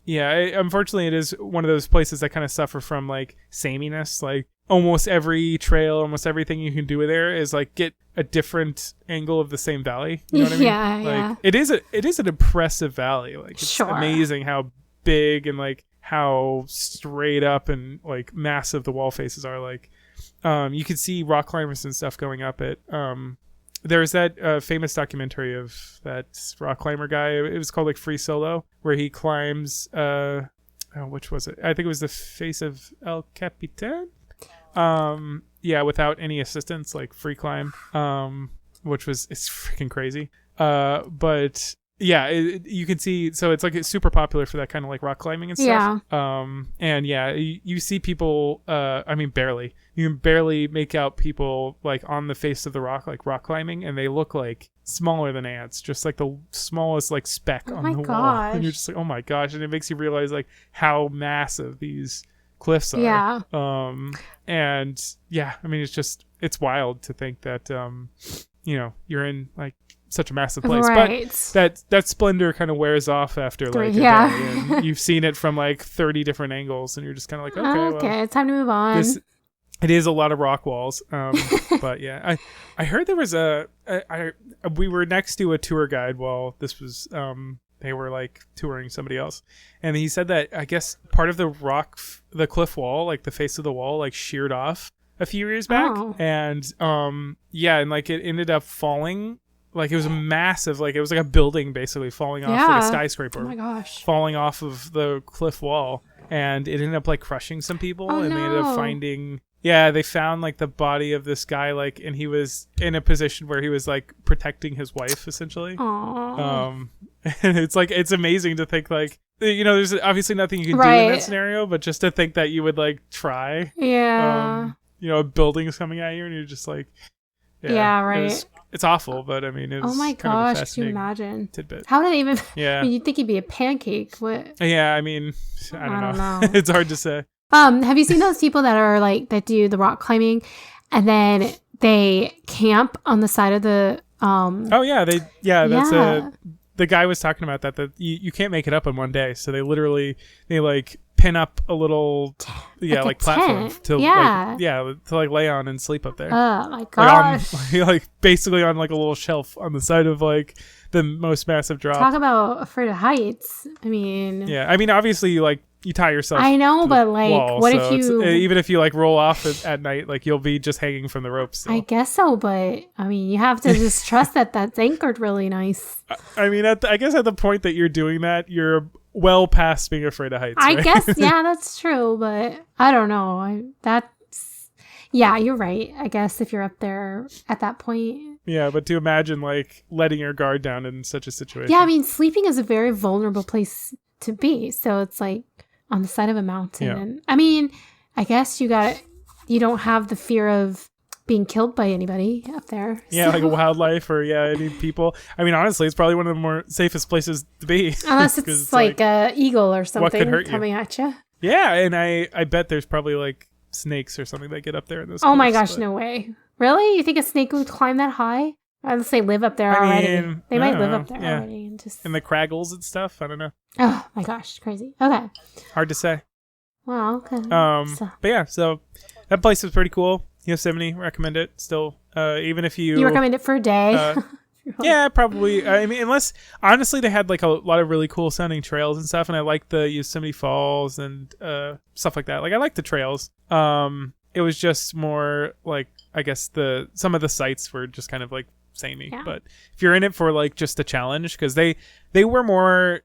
S1: yeah, unfortunately, it is one of those places that kind of suffer from like sameness. Like almost every trail, almost everything you can do there is like get a different angle of the same valley. You know what I mean?
S2: Yeah,
S1: like,
S2: yeah.
S1: it is an impressive valley. Like it's amazing how big and like how straight up and like massive the wall faces are. Like you could see rock climbers and stuff going up it. There's that famous documentary of that rock climber guy. It was called like Free Solo, where he climbs which was it? I think it was the face of El Capitan. Yeah, without any assistance, like free climb. It's freaking crazy. But yeah, you can see, so it's like it's super popular for that kind of like rock climbing and stuff.
S2: Yeah.
S1: And yeah, you see people, I mean, barely. You can barely make out people like on the face of the rock, like rock climbing, and they look like smaller than ants, just like the smallest like speck on the wall. And you're just like, oh my gosh. And it makes you realize like how massive these cliffs are.
S2: Yeah.
S1: And yeah, I mean, it's wild to think that, you're in like such a massive place,
S2: right.
S1: But that splendor kind of wears off after like a day, and you've seen it from like 30 different angles, and you're just kind of like, okay,
S2: it's time to move on.
S1: It is a lot of rock walls, but yeah, I heard there was we were next to a tour guide while this was they were like touring somebody else, and he said that I guess part of the cliff wall, like the face of the wall, like sheared off a few years back, and and like it ended up falling. Like it was a massive, like it was like a building basically falling off, like a skyscraper.
S2: Oh my gosh!
S1: Falling off of the cliff wall, and it ended up like crushing some people, and they ended up finding. Yeah, they found like the body of this guy, like, and he was in a position where he was like protecting his wife, essentially.
S2: Aww.
S1: And it's like it's amazing to think like there's obviously nothing you can do in that scenario, but just to think that you would like try.
S2: Yeah.
S1: A building's coming at you, and you're just like,
S2: right.
S1: It's awful, but I mean, it's
S2: oh my
S1: kind
S2: gosh,
S1: of a
S2: can you imagine?
S1: Tidbit.
S2: How did they even?
S1: Yeah.
S2: I mean, you'd think he'd be a pancake. What?
S1: Yeah, I mean, I don't know. It's hard to say.
S2: Have you seen those people that are like that do the rock climbing, and then they camp on the side of the?
S1: Oh yeah, that's the guy was talking about that you can't make it up in one day, so they like pin up a little like platform to like lay on and sleep up there.
S2: Oh my gosh!
S1: Like basically on like a little shelf on the side of like the most massive drop.
S2: Talk about afraid of heights. I mean,
S1: yeah, I mean obviously you tie yourself.
S2: I know, but like,
S1: wall,
S2: what
S1: so
S2: if you
S1: even if you like roll off at night, like you'll be just hanging from the ropes.
S2: I guess so, but I mean, you have to just trust that that's anchored really nice.
S1: I mean, I guess at the point that you're doing that, you're well past being afraid of heights.
S2: I guess, yeah, that's true, but I don't know. You're right. I guess if you're up there at that point.
S1: Yeah, but to imagine like letting your guard down in such a situation.
S2: Yeah, I mean, sleeping is a very vulnerable place to be. So it's like on the side of a mountain.
S1: Yeah.
S2: And I mean, I guess you don't have the fear of being killed by anybody up there.
S1: Yeah, like a wildlife or any people. I mean, honestly, it's probably one of the more safest places to be.
S2: Unless it's like a eagle or something coming at you.
S1: Yeah, and I bet there's probably like snakes or something that get up there in those.
S2: Oh my gosh, no way! Really? You think a snake would climb that high? Unless they live up there already. They might live up there already and just
S1: in the craggles and stuff. I don't know.
S2: Oh my gosh, crazy. Okay.
S1: Hard to say.
S2: Wow. Okay.
S1: But yeah, so that place is pretty cool. Yosemite, recommend it still. Even if you
S2: recommend it for a day.
S1: Yeah, probably. I mean, unless honestly they had like a lot of really cool sounding trails and stuff, and I like the Yosemite Falls and stuff like that. Like I like the trails. It was just more like I guess some of the sites were just kind of like samey. Yeah. But if you're in it for like just a challenge, because they were more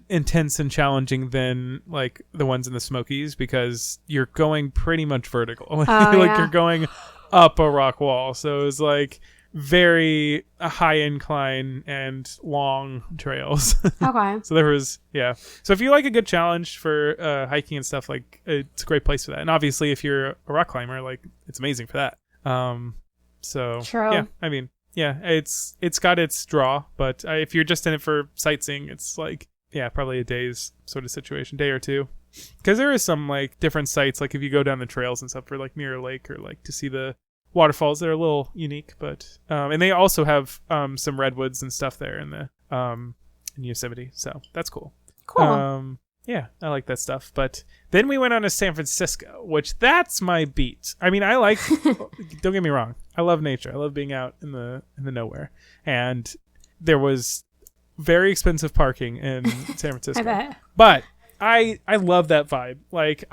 S1: intense and challenging than like the ones in the Smokies, because you're going pretty much vertical. You're going up a rock wall, so it was like very high incline and long trails.
S2: Okay.
S1: So there was so if you like a good challenge for hiking and stuff, like it's a great place for that. And obviously if you're a rock climber, like it's amazing for that. So
S2: true.
S1: Yeah, I mean, yeah, it's got its draw, but if you're just in it for sightseeing, it's like probably a day's sort of situation, day or two.
S3: Because there is some like different sites, like if you go down the trails and stuff for like Mirror Lake or like to see the waterfalls, they're a little unique. But and they also have some redwoods and stuff there in the in Yosemite, so that's cool.
S2: Cool.
S3: Yeah, I like that stuff. But then we went on to San Francisco, which that's my beat. I mean, I like. Don't get me wrong. I love nature. I love being out in the nowhere. And there was very expensive parking in San Francisco.
S2: I bet.
S3: But I love that vibe. Like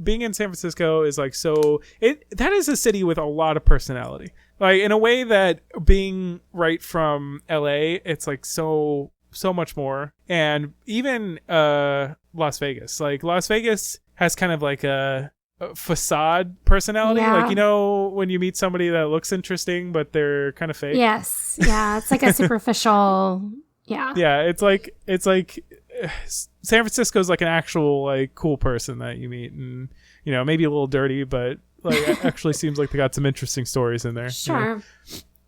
S3: being in San Francisco is like that is a city with a lot of personality. Like in a way that being right from LA, it's like so much more. And even Las Vegas. Like Las Vegas has kind of like a facade personality.
S2: Yeah.
S3: Like, you know, when you meet somebody that looks interesting but they're kind of fake.
S2: Yes. Yeah, it's like a superficial. Yeah.
S3: Yeah, it's like San Francisco's like an actual like cool person that you meet, and you know, maybe a little dirty, but like actually seems like they got some interesting stories in there.
S2: Sure.
S3: You know?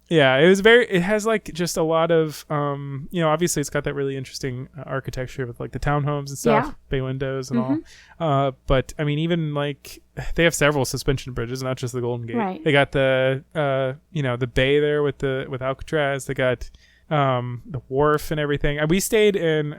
S3: Yeah, it has like just a lot of you know, obviously it's got that really interesting architecture with like the townhomes and stuff, bay windows and all. But I mean, even like they have several suspension bridges, not just the Golden Gate.
S2: Right.
S3: They got the you know, the bay there with Alcatraz. They got the wharf and everything. And we stayed in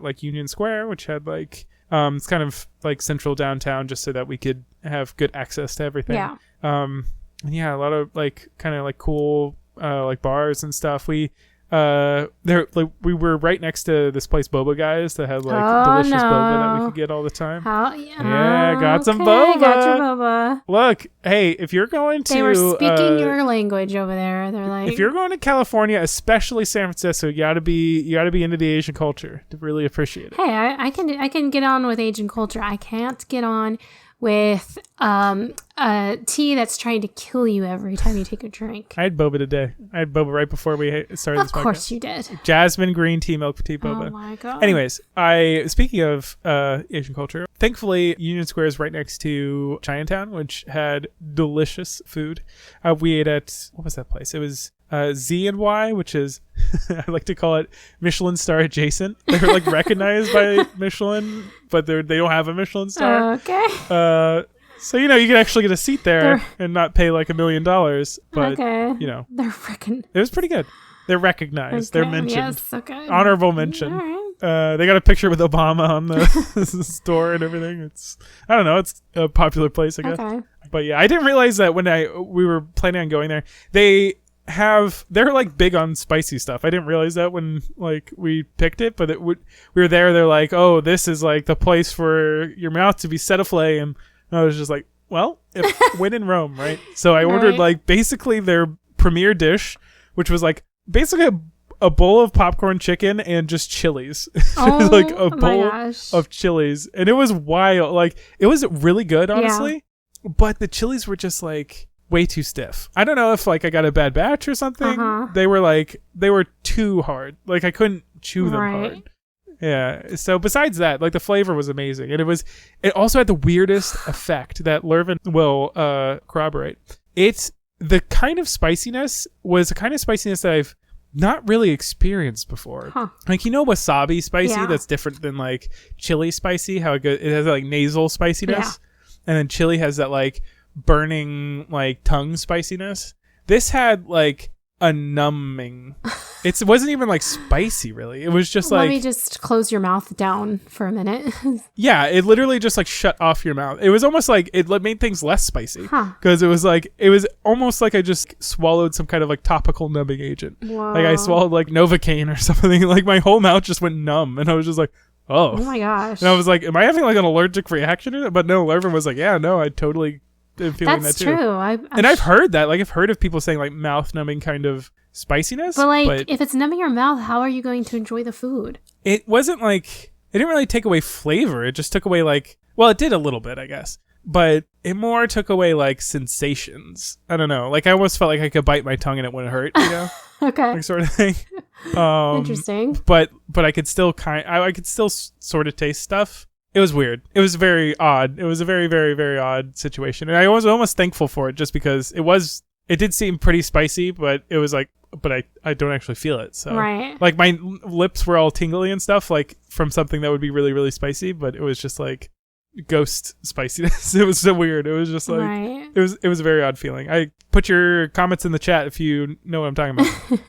S3: like Union Square, which had like it's kind of like central downtown, just so that we could have good access to everything.
S2: Yeah.
S3: And yeah, a lot of like kind of like cool like bars and stuff. We we were right next to this place, Boba Guys, that had like delicious boba that we could get all the time. Yeah, got some boba.
S2: Got your boba.
S3: Look, hey, if you're going to,
S2: they were speaking your language over there. They're like,
S3: if you're going to California, especially San Francisco, you gotta be into the Asian culture to really appreciate it.
S2: hey, I can get on with Asian culture. I can't get on with a tea that's trying to kill you every time you take a drink.
S3: I had boba today. I had boba right before we started this podcast.
S2: Of course you did.
S3: Jasmine green tea, milk tea boba.
S2: Oh my god.
S3: Anyways, speaking of Asian culture, thankfully Union Square is right next to Chinatown, which had delicious food. We ate at, what was that place? It was Z and Y, which is I like to call it Michelin star adjacent. They're like recognized by Michelin, but they don't have a Michelin star.
S2: Okay.
S3: So you know, you can actually get a seat there and not pay like $1 million. But you know,
S2: they're freaking.
S3: It was pretty good. They're recognized.
S2: Okay.
S3: They're mentioned.
S2: Yes. Okay.
S3: Honorable mention.
S2: All right.
S3: They got a picture with Obama on the store and everything. I don't know. It's a popular place, I guess.
S2: Okay.
S3: But yeah, I didn't realize that when we were planning on going there. They're like big on spicy stuff. I didn't realize that when like we picked it, but we were there. They're like, oh, this is like the place for your mouth to be set aflame. And I was just like, well, when in Rome, right? So I ordered like basically their premier dish, which was like basically a bowl of popcorn chicken and just chilies.
S2: Oh,
S3: like a bowl
S2: gosh.
S3: of chilies. And it was wild. Like it was really good, honestly. Yeah. But the chilies were just like way too stiff. I don't know if like I got a bad batch or something. They were too hard. Like I couldn't chew them hard. Yeah. So besides that, like the flavor was amazing. And it also had the weirdest effect that Lervin will corroborate. The kind of spiciness was a kind of spiciness that I've not really experienced before. Like, you know, wasabi spicy, that's different than like chili spicy, how it has like nasal spiciness. And then chili has that like burning like tongue spiciness. This had like a numbing. It wasn't even like spicy really. It was just
S2: Let me just close your mouth down for a minute.
S3: Yeah, it literally just like shut off your mouth. It was almost like it made things less spicy because it was almost like I just swallowed some kind of like topical numbing agent.
S2: Whoa.
S3: Like I swallowed like Novocaine or something. Like my whole mouth just went numb, and I was just like, oh
S2: my gosh.
S3: And I was like, am I having like an allergic reaction to it? But no, Lervin was like, yeah, no, I totally am feeling that too.
S2: That's true.
S3: I've heard that. Like I've heard of people saying like mouth numbing kind of spiciness.
S2: But like if it's numbing your mouth, how are you going to enjoy the food?
S3: It wasn't like, it didn't really take away flavor. It just took away like, well, it did a little bit, I guess. But it more took away like sensations. I don't know. Like I almost felt like I could bite my tongue and it wouldn't hurt, you know?
S2: Okay.
S3: Like sort of thing.
S2: Interesting.
S3: But I could still I could still sort of taste stuff. It was weird. It was very odd. It was a very, very, very odd situation. And I was almost thankful for it just because it did seem pretty spicy, but it was like, but I don't actually feel it. So like my lips were all tingly and stuff, like from something that would be really, really spicy, but it was just like, ghost spiciness. It was so weird. It was just like it was a very odd feeling. I put your comments in the chat if you know what I'm talking about.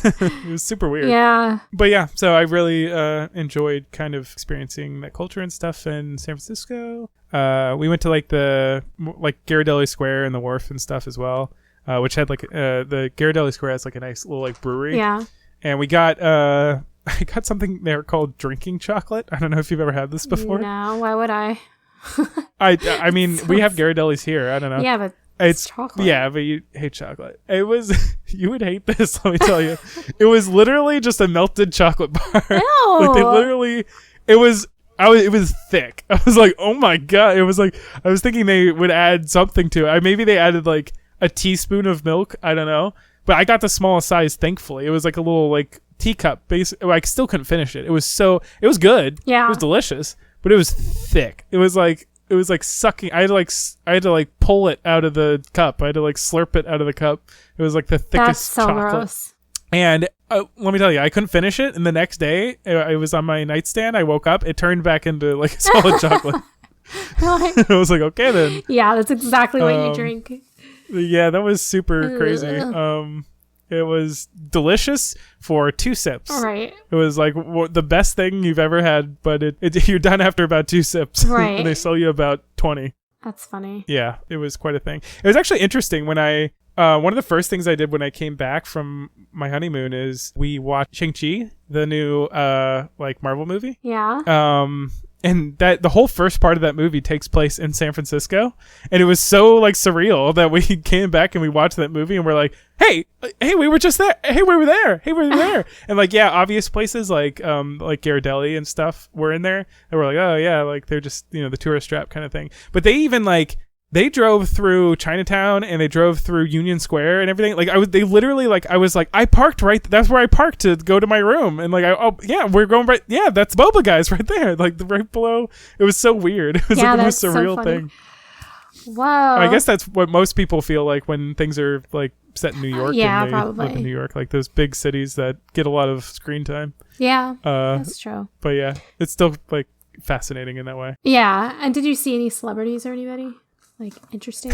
S3: It was super weird.
S2: Yeah.
S3: But yeah, so I really enjoyed kind of experiencing that culture and stuff in San Francisco. We went to like the Ghirardelli Square and the Wharf and stuff as well, which had like the Ghirardelli Square has like a nice little like brewery.
S2: Yeah.
S3: And we got I got something there called drinking chocolate. I don't know if you've ever had this before.
S2: No, why would I?
S3: I mean, we have Ghirardelli's here. I don't know.
S2: Yeah, but
S3: it's
S2: chocolate.
S3: Yeah, but you hate chocolate. It was you would hate this, let me tell you. It was literally just a melted chocolate bar.
S2: Ew.
S3: Like they literally it was thick. I was like, oh my god. It was like I was thinking they would add something to it. Maybe they added like a teaspoon of milk. I don't know. But I got the smallest size, thankfully. It was like a little like teacup. I still couldn't finish it. It was good.
S2: Yeah.
S3: It was delicious, but it was thick. It was like sucking. I had to pull it out of the cup. I had to like slurp it out of the cup. It was like the thickest
S2: That's so
S3: chocolate.
S2: Gross.
S3: And let me tell you, I couldn't finish it. And the next day, it was on my nightstand. I woke up. It turned back into like solid chocolate. I was like, okay then.
S2: Yeah, that's exactly what you drink.
S3: Yeah, that was super crazy. It was delicious for 2 sips.
S2: Right.
S3: It was like the best thing you've ever had, but you're done after about 2 sips.
S2: Right.
S3: And they sell you about 20.
S2: That's funny.
S3: Yeah, it was quite a thing. It was actually interesting when one of the first things I did when I came back from my honeymoon is we watched Shang-Chi, the new like Marvel movie.
S2: Yeah.
S3: And that the whole first part of that movie takes place in San Francisco, and it was so like surreal that we came back and we watched that movie and we're like, hey, we were just there. Hey, we were there. Hey, we were there. And like, yeah, obvious places like Ghirardelli and stuff were in there, and we're like, oh yeah, like they're just the tourist trap kind of thing. But they even like. They drove through Chinatown and they drove through Union Square and everything. Like I was like, I parked right. That's where I parked to go to my room. And like, we're going right. Yeah, that's Boba Guys right there. Like right below. It was so weird. It was like the most surreal thing.
S2: Wow.
S3: I guess that's what most people feel like when things are like set in New York.
S2: Yeah,
S3: and they
S2: probably.
S3: live in New York, like those big cities that get a lot of screen time.
S2: Yeah, that's true.
S3: But yeah, it's still like fascinating in that way.
S2: Yeah. And did you see any celebrities or anybody? Like interesting?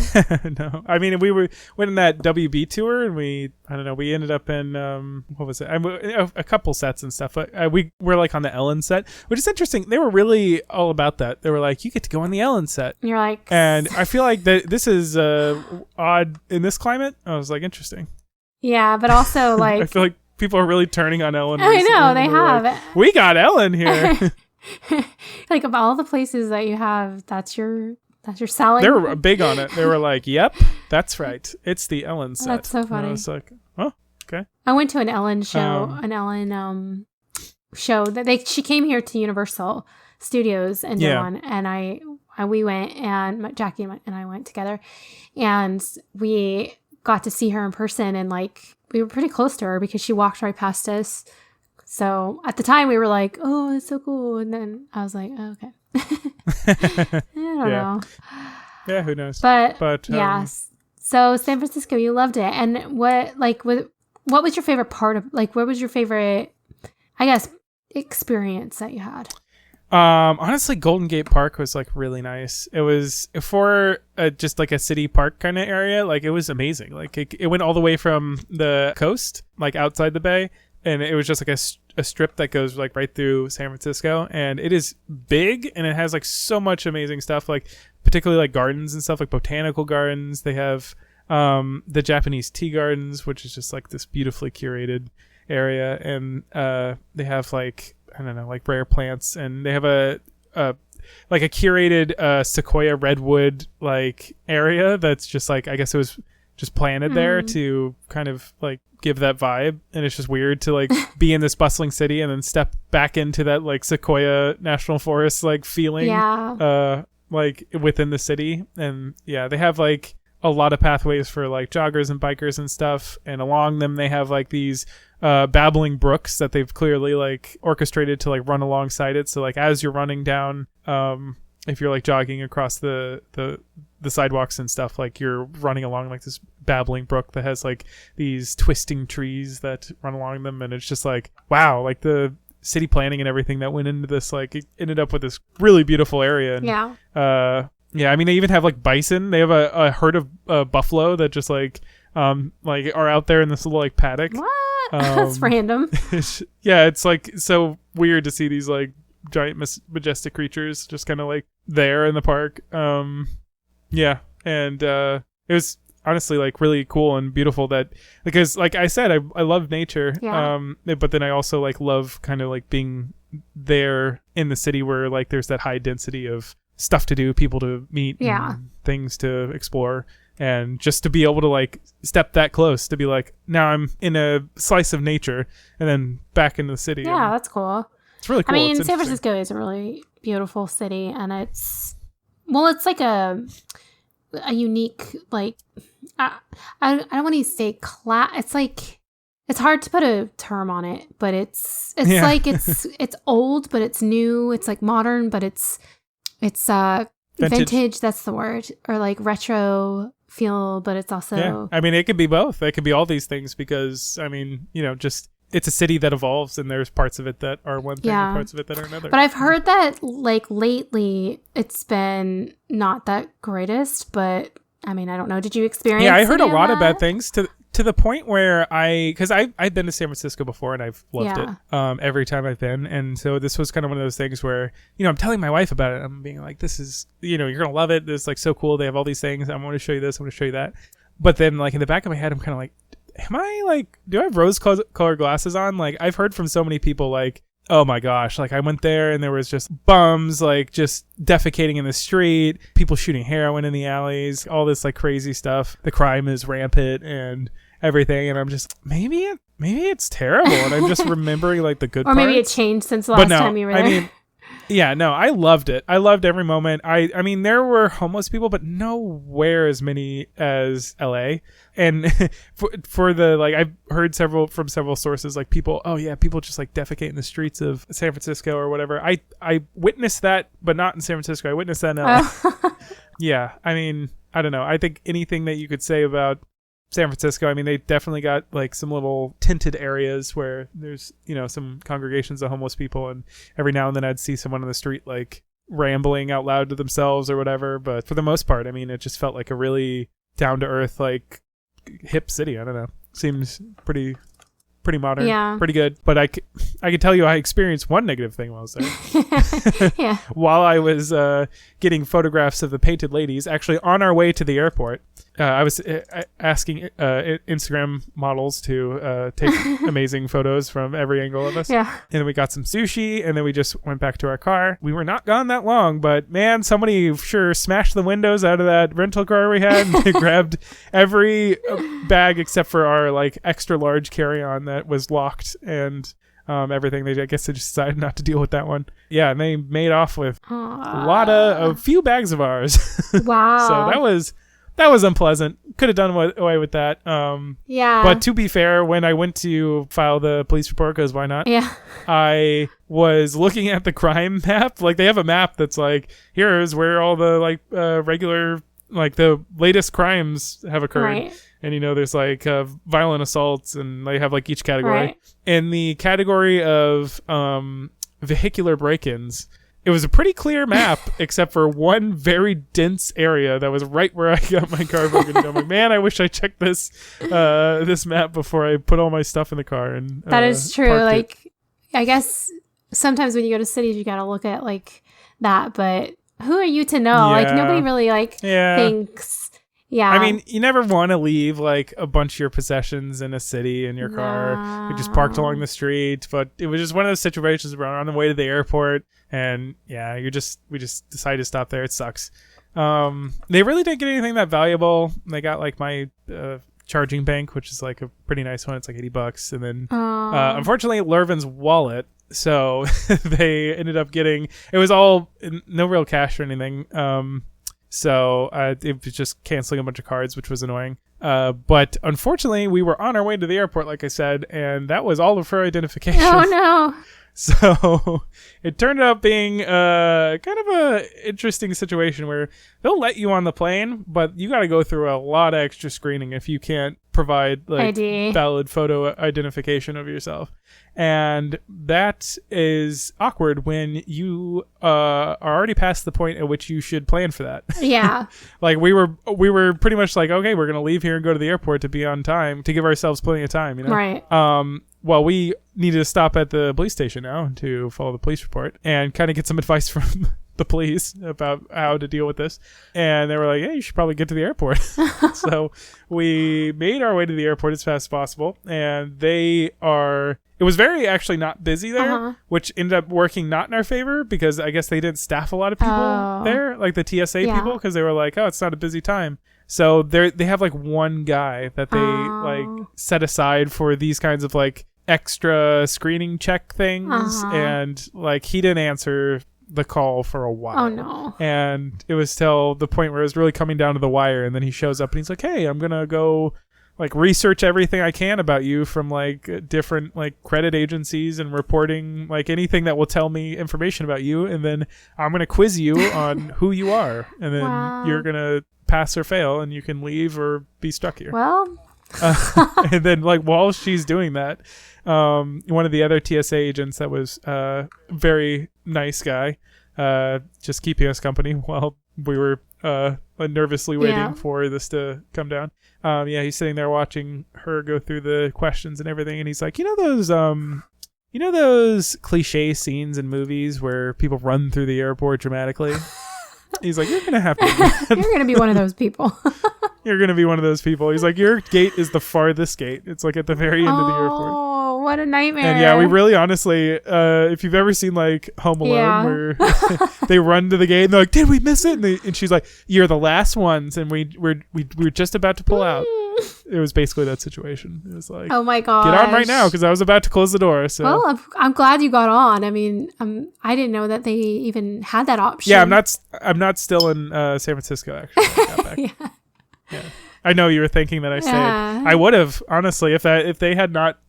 S3: No, I mean we went in that WB tour and we ended up in what was it? A couple sets and stuff. We were like on the Ellen set, which is interesting. They were really all about that. They were like, you get to go on the Ellen set.
S2: And you're like,
S3: and I feel like this is odd in this climate. I was like, interesting.
S2: Yeah, but also like
S3: I feel like people are really turning on Ellen.
S2: I know they have.
S3: Like, we got Ellen here.
S2: Like of all the places that you have, that's your selling.
S3: They were big on it. They were like, "Yep, that's right. It's the Ellen set."
S2: That's so funny.
S3: And I was like, "Oh, okay."
S2: I went to an Ellen show, show that she came here to Universal Studios and did one, and we went and Jackie and I went together, and we got to see her in person, and like we were pretty close to her because she walked right past us. So at the time we were like, "Oh, it's so cool," and then I was like, oh, "Okay." I don't know.
S3: Yeah, who knows?
S2: But yes. So San Francisco, you loved it. And what was your favorite part of what was your favorite, I guess, experience that you had?
S3: Honestly, Golden Gate Park was like really nice. It was for just like a city park kind of area. Like it was amazing. Like it went all the way from the coast, like outside the bay. And it was just like a strip that goes like right through San Francisco, and it is big and it has like so much amazing stuff, like particularly like gardens and stuff, like botanical gardens. They have the Japanese tea gardens, which is just like this beautifully curated area, and they have like like rare plants, and they have a curated sequoia redwood like area that's just like, I guess it was just planted there to kind of like give that vibe. And it's just weird to like be in this bustling city and then step back into that like Sequoia National Forest like feeling like within the city. And yeah, they have like a lot of pathways for like joggers and bikers and stuff, and along them they have like these babbling brooks that they've clearly like orchestrated to like run alongside it. So like as you're running down, if you're like jogging across the sidewalks and stuff, like you're running along like this babbling brook that has like these twisting trees that run along them, and it's just like, wow, like city planning and everything that went into this. Like, it ended up with this really beautiful area. And, yeah, I mean, they even have like bison. They have a herd of buffalo that just like are out there in this little like paddock.
S2: What? That's random.
S3: Yeah, it's like so weird to see these like giant majestic creatures just kind of like there in the park. Yeah, and it was honestly like really cool and beautiful that, because like I said, I love nature. But then I also like love kind of like being there in the city where like there's that high density of stuff to do, people to meet, and things to explore. And just to be able to like step that close to be like, now I'm in a slice of nature and then back into the city.
S2: Yeah, that's cool.
S3: It's really cool.
S2: I mean, San Francisco is a really beautiful city, and it's like a unique, like, I don't want to say it's like, it's hard to put a term on it, but it's like, it's old, but it's new. It's like modern, but it's vintage. That's the word. Or like retro feel, but it's also,
S3: yeah. I mean, it could be both. It could be all these things, because I mean, just it's a city that evolves, and there's parts of it that are one thing and parts of it that are another.
S2: But I've heard that like lately it's been not that greatest, but I mean, I don't know. Did you experience?
S3: Yeah, I heard a lot of bad things to the point where because I've been to San Francisco before and I've loved it every time I've been. And so this was kind of one of those things where, I'm telling my wife about it. I'm being like, this is, you're going to love it. It's like so cool. They have all these things. I want to show you this. I want to show you that. But then like in the back of my head, I'm kind of like, do I have rose colored glasses on? Like, I've heard from so many people like, oh my gosh, like I went there and there was just bums, like just defecating in the street, people shooting heroin in the alleys, all this like crazy stuff. The crime is rampant and everything. And I'm just, maybe it's terrible. And I'm just remembering like the good
S2: or
S3: parts.
S2: Maybe it changed since the last time you were there. I mean,
S3: yeah, no, I loved it. I loved every moment. I mean, there were homeless people, but nowhere as many as LA. And for the, like, I've heard from several sources, like people just like defecate in the streets of San Francisco or whatever. I witnessed that, but not in San Francisco. I witnessed that in LA. Yeah, I mean, I don't know. I think anything that you could say about San Francisco, I mean, they definitely got like some little tinted areas where there's, some congregations of homeless people, and every now and then I'd see someone on the street like rambling out loud to themselves or whatever. But for the most part, I mean, it just felt like a really down to earth, like hip city. I don't know. Seems pretty modern, pretty good. But I could tell you I experienced one negative thing while I was there.
S2: Yeah.
S3: While I was getting photographs of the painted ladies, actually on our way to the airport, I was asking Instagram models to take amazing photos from every angle of us.
S2: Yeah.
S3: And then we got some sushi, and then we just went back to our car. We were not gone that long, but man, somebody sure smashed the windows out of that rental car we had. And they grabbed every bag except for our like extra large carry-on that was locked, and everything. I guess they just decided not to deal with that one. Yeah, and they made off with a few bags of ours.
S2: Wow.
S3: So that was unpleasant. Could have done away with that.
S2: Yeah.
S3: But to be fair, when I went to file the police report, because why not?
S2: Yeah.
S3: I was looking at the crime map. Like, they have a map that's like, here's where all the like regular, like the latest crimes have occurred.
S2: Right.
S3: And, there's like violent assaults, and they have like each category.
S2: Right.
S3: In the category of vehicular break-ins, it was a pretty clear map, except for one very dense area that was right where I got my car broken into. I'm like, man, I wish I checked this map before I put all my stuff in the car. And
S2: that is true. Like, I guess sometimes when you go to cities, you got to look at like that. But who are you to know?
S3: Yeah.
S2: Like, nobody really thinks. Yeah.
S3: I mean, you never want to leave like a bunch of your possessions in a city in your car. You just parked along the street. But it was just one of those situations where we're on the way to the airport, and yeah, we just decided to stop there. It sucks. They really didn't get anything that valuable. They got like my charging bank, which is like a pretty nice one. It's like $80, and then unfortunately Lervin's wallet. So they ended up getting, it was all no real cash or anything. So it was just canceling a bunch of cards, which was annoying. But unfortunately, we were on our way to the airport, like I said, and that was all of her identification.
S2: Oh, no.
S3: So it turned out being kind of a interesting situation where they'll let you on the plane, but you got to go through a lot of extra screening if you can't provide like
S2: ID.
S3: valid photo identification of yourself. And that is awkward when you are already past the point at which you should plan for that.
S2: Yeah.
S3: Like we were pretty much like, okay, we're gonna leave here and go to the airport to be on time, to give ourselves plenty of time, you know.
S2: Right.
S3: Well, we needed to stop at the police station now to follow the police report and kind of get some advice from the police about how to deal with this. And they were like, hey, you should probably get to the airport. So we made our way to the airport as fast as possible. And it was very actually not busy there, which ended up working not in our favor because I guess they didn't staff a lot of people there, like the TSA people, because they were like, oh, it's not a busy time. So they have like one guy that they like set aside for these kinds of like extra screening check things. And like he didn't answer the call for a while.
S2: Oh no.
S3: And it was till the point where it was really coming down to the wire, and then he shows up and he's like, hey, I'm gonna go like research everything I can about you from like different like credit agencies and reporting like anything that will tell me information about you, and then I'm gonna quiz you on who you are, and then you're gonna pass or fail and you can leave or be stuck here.
S2: Well,
S3: and then like while she's doing that, one of the other TSA agents that was very nice guy, just keeping us company while we were nervously waiting for this to come down. He's sitting there watching her go through the questions and everything, and he's like, you know those cliche scenes in movies where people run through the airport dramatically? He's like, you're gonna have to.
S2: You're gonna be one of those people.
S3: You're gonna be one of those people. He's like, your gate is the farthest gate. It's like at the very end of the airport.
S2: Oh, what a nightmare!
S3: And we really, honestly, if you've ever seen like Home Alone, where they run to the gate and they're like, "Did we miss it?" And she's like, "You're the last ones," and we were just about to pull out. It was basically that situation. It was like,
S2: oh my god,
S3: get on right now because I was about to close the door. So
S2: well, I'm glad you got on. I mean, I didn't know that they even had that option.
S3: Yeah, I'm not still in San Francisco actually. I got back. Yeah. I know you were thinking that I stayed. I would have, honestly, if they had not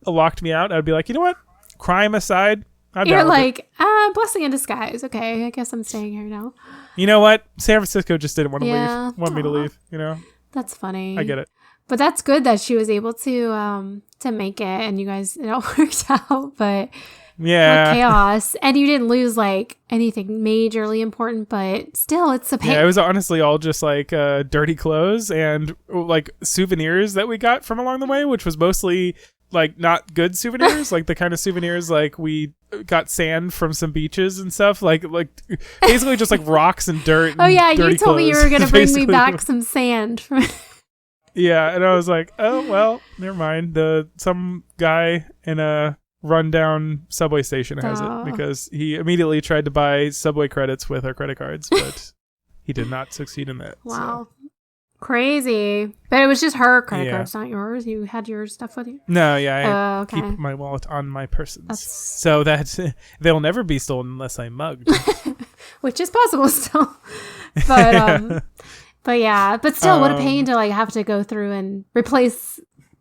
S3: locked me out, I'd be like, you know what? Crime aside,
S2: you're like, blessing in disguise. Okay, I guess I'm staying here now.
S3: You know what? San Francisco just didn't want to leave. Want me to leave, you know?
S2: That's funny.
S3: I get it.
S2: But that's good that she was able to make it and you guys, it all worked out. But
S3: yeah,
S2: chaos. And you didn't lose like anything majorly important, but still it's a pain.
S3: Yeah, it was honestly all just like dirty clothes and like souvenirs that we got from along the way, which was mostly like not good souvenirs, like the kind of souvenirs like we got sand from some beaches and stuff, like basically just like rocks and dirt.
S2: Oh yeah, you told me you were gonna bring me back
S3: like,
S2: some sand from
S3: yeah, and I was like, oh well, never mind. Some guy in a rundown subway station has it because he immediately tried to buy subway credits with our credit cards, but he did not succeed in that.
S2: Wow. So. Crazy. But it was just her credit cards, not yours. You had your stuff with you?
S3: No, I keep my wallet on my persons. So that they'll never be stolen unless I'm mugged.
S2: Which is possible still. But but still, what a pain to like have to go through and replace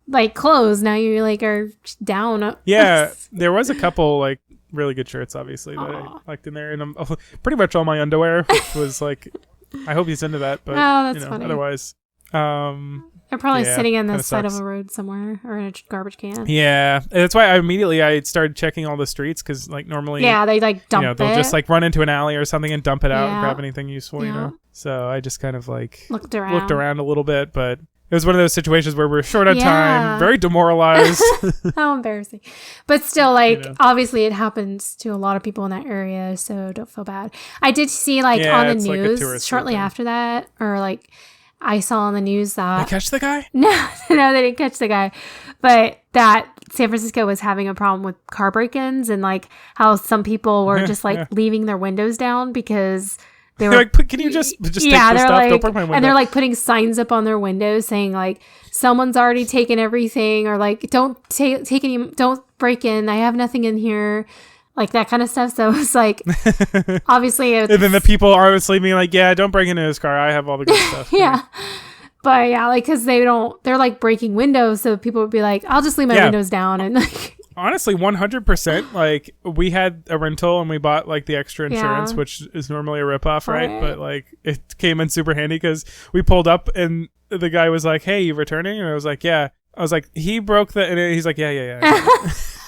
S2: like clothes. Now you like are down.
S3: Yeah, there was a couple like really good shirts, obviously, that I liked in there, and pretty much all my underwear was like. I hope he's into that, but that's funny. Otherwise,
S2: they're probably sitting in the side of a road somewhere or in a garbage can.
S3: Yeah, that's why I started checking all the streets because like normally,
S2: they like dump it.
S3: They'll just like run into an alley or something and dump it out and grab anything useful, you know. So I just kind of like looked around a little bit, but it was one of those situations where we're short on time, very demoralized.
S2: How embarrassing. But still, like, obviously it happens to a lot of people in that area, so don't feel bad. I did see, like, on the news shortly after that, or, like, I saw on the news that...
S3: They catch the guy?
S2: No, they didn't catch the guy. But that San Francisco was having a problem with car break-ins and, like, how some people were just, like, leaving their windows down because... They're
S3: like, can you just take your stuff?
S2: Like,
S3: don't break my window.
S2: And they're like putting signs up on their windows saying like someone's already taken everything, or like don't don't break in. I have nothing in here, like that kind of stuff. So it's like obviously,
S3: and then the people are obviously being like, yeah, don't break into his car. I have all the good stuff.
S2: Yeah. But yeah, like because they're like breaking windows, so people would be like, I'll just leave my windows down and like.
S3: honestly, 100%. Like, we had a rental and we bought like the extra insurance, which is normally a ripoff, right? But like, it came in super handy because we pulled up and the guy was like, "Hey, you returning?" And I was like, "Yeah." I was like, "He broke the," and he's like, "Yeah."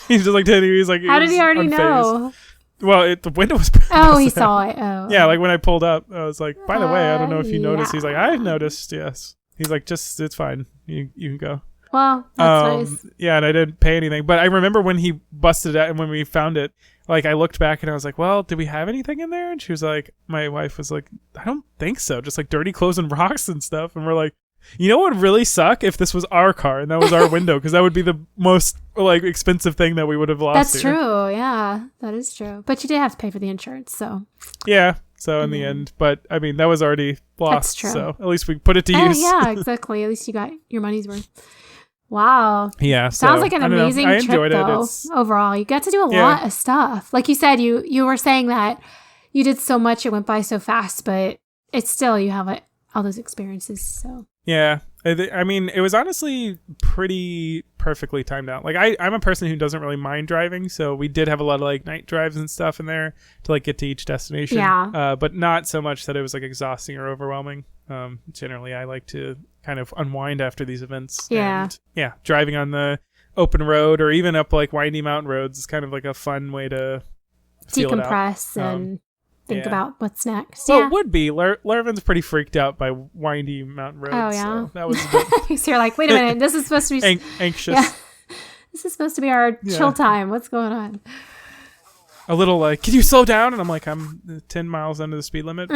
S3: He's just like, he's like,
S2: how did he already know?
S3: Well, the window was.
S2: Oh, he saw it. Oh,
S3: yeah. Like when I pulled up, I was like, "By the way, I don't know if you noticed." He's like, "I noticed. Yes." He's like, "Just it's fine. You can go."
S2: Well, that's nice.
S3: Yeah, and I didn't pay anything. But I remember when he busted it out and when we found it, like I looked back and I was like, "Well, did we have anything in there?" And she was like, my wife was like, "I don't think so. Just like dirty clothes and rocks and stuff." And we're like, you know what would really suck if this was our car and that was our window, because that would be the most like expensive thing that we would have lost.
S2: That's true. Yeah, that is true. But you did have to pay for the insurance, so.
S3: Yeah. So in the end, but I mean that was already lost.
S2: That's true.
S3: So at least we put it to use.
S2: Yeah, exactly. At least you got your money's worth. Wow.
S3: Yeah.
S2: Sounds like an amazing trip, though. Overall, you got to do a lot of stuff. Like you said, you were saying that you did so much, it went by so fast, but it's still, you have all those experiences. So
S3: yeah, I mean, it was honestly pretty perfectly timed out. Like I'm a person who doesn't really mind driving, so we did have a lot of like night drives and stuff in there to like get to each destination.
S2: Yeah.
S3: But not so much that it was like exhausting or overwhelming. Generally, I like to kind of unwind after these events.
S2: Yeah.
S3: And, yeah, driving on the open road or even up like windy mountain roads is kind of like a fun way to
S2: decompress and think about what's next.
S3: Well, it would be. Lervin's pretty freaked out by windy mountain roads.
S2: Oh, yeah.
S3: So that was a bit
S2: so you're like, wait a minute, this is supposed to be
S3: anxious.
S2: Yeah. This is supposed to be our chill time. What's going on?
S3: A little like, can you slow down? And I'm like, I'm 10 miles under the speed limit.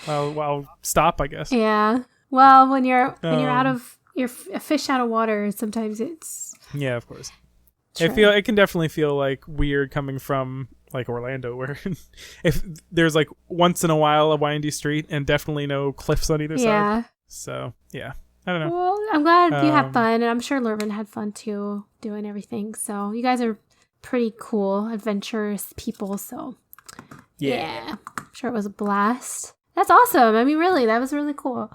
S3: I'll stop, I guess.
S2: Yeah. Well, when you're out of a fish out of water, sometimes it's
S3: of course.
S2: True.
S3: It can definitely feel like weird coming from like Orlando, where if there's like once in a while a windy street and definitely no cliffs on either side. So yeah, I don't know.
S2: Well, I'm glad you had fun, and I'm sure Lervin had fun too, doing everything. So you guys are pretty cool, adventurous people. So yeah, I'm sure it was a blast. That's awesome. I mean, really, that was really cool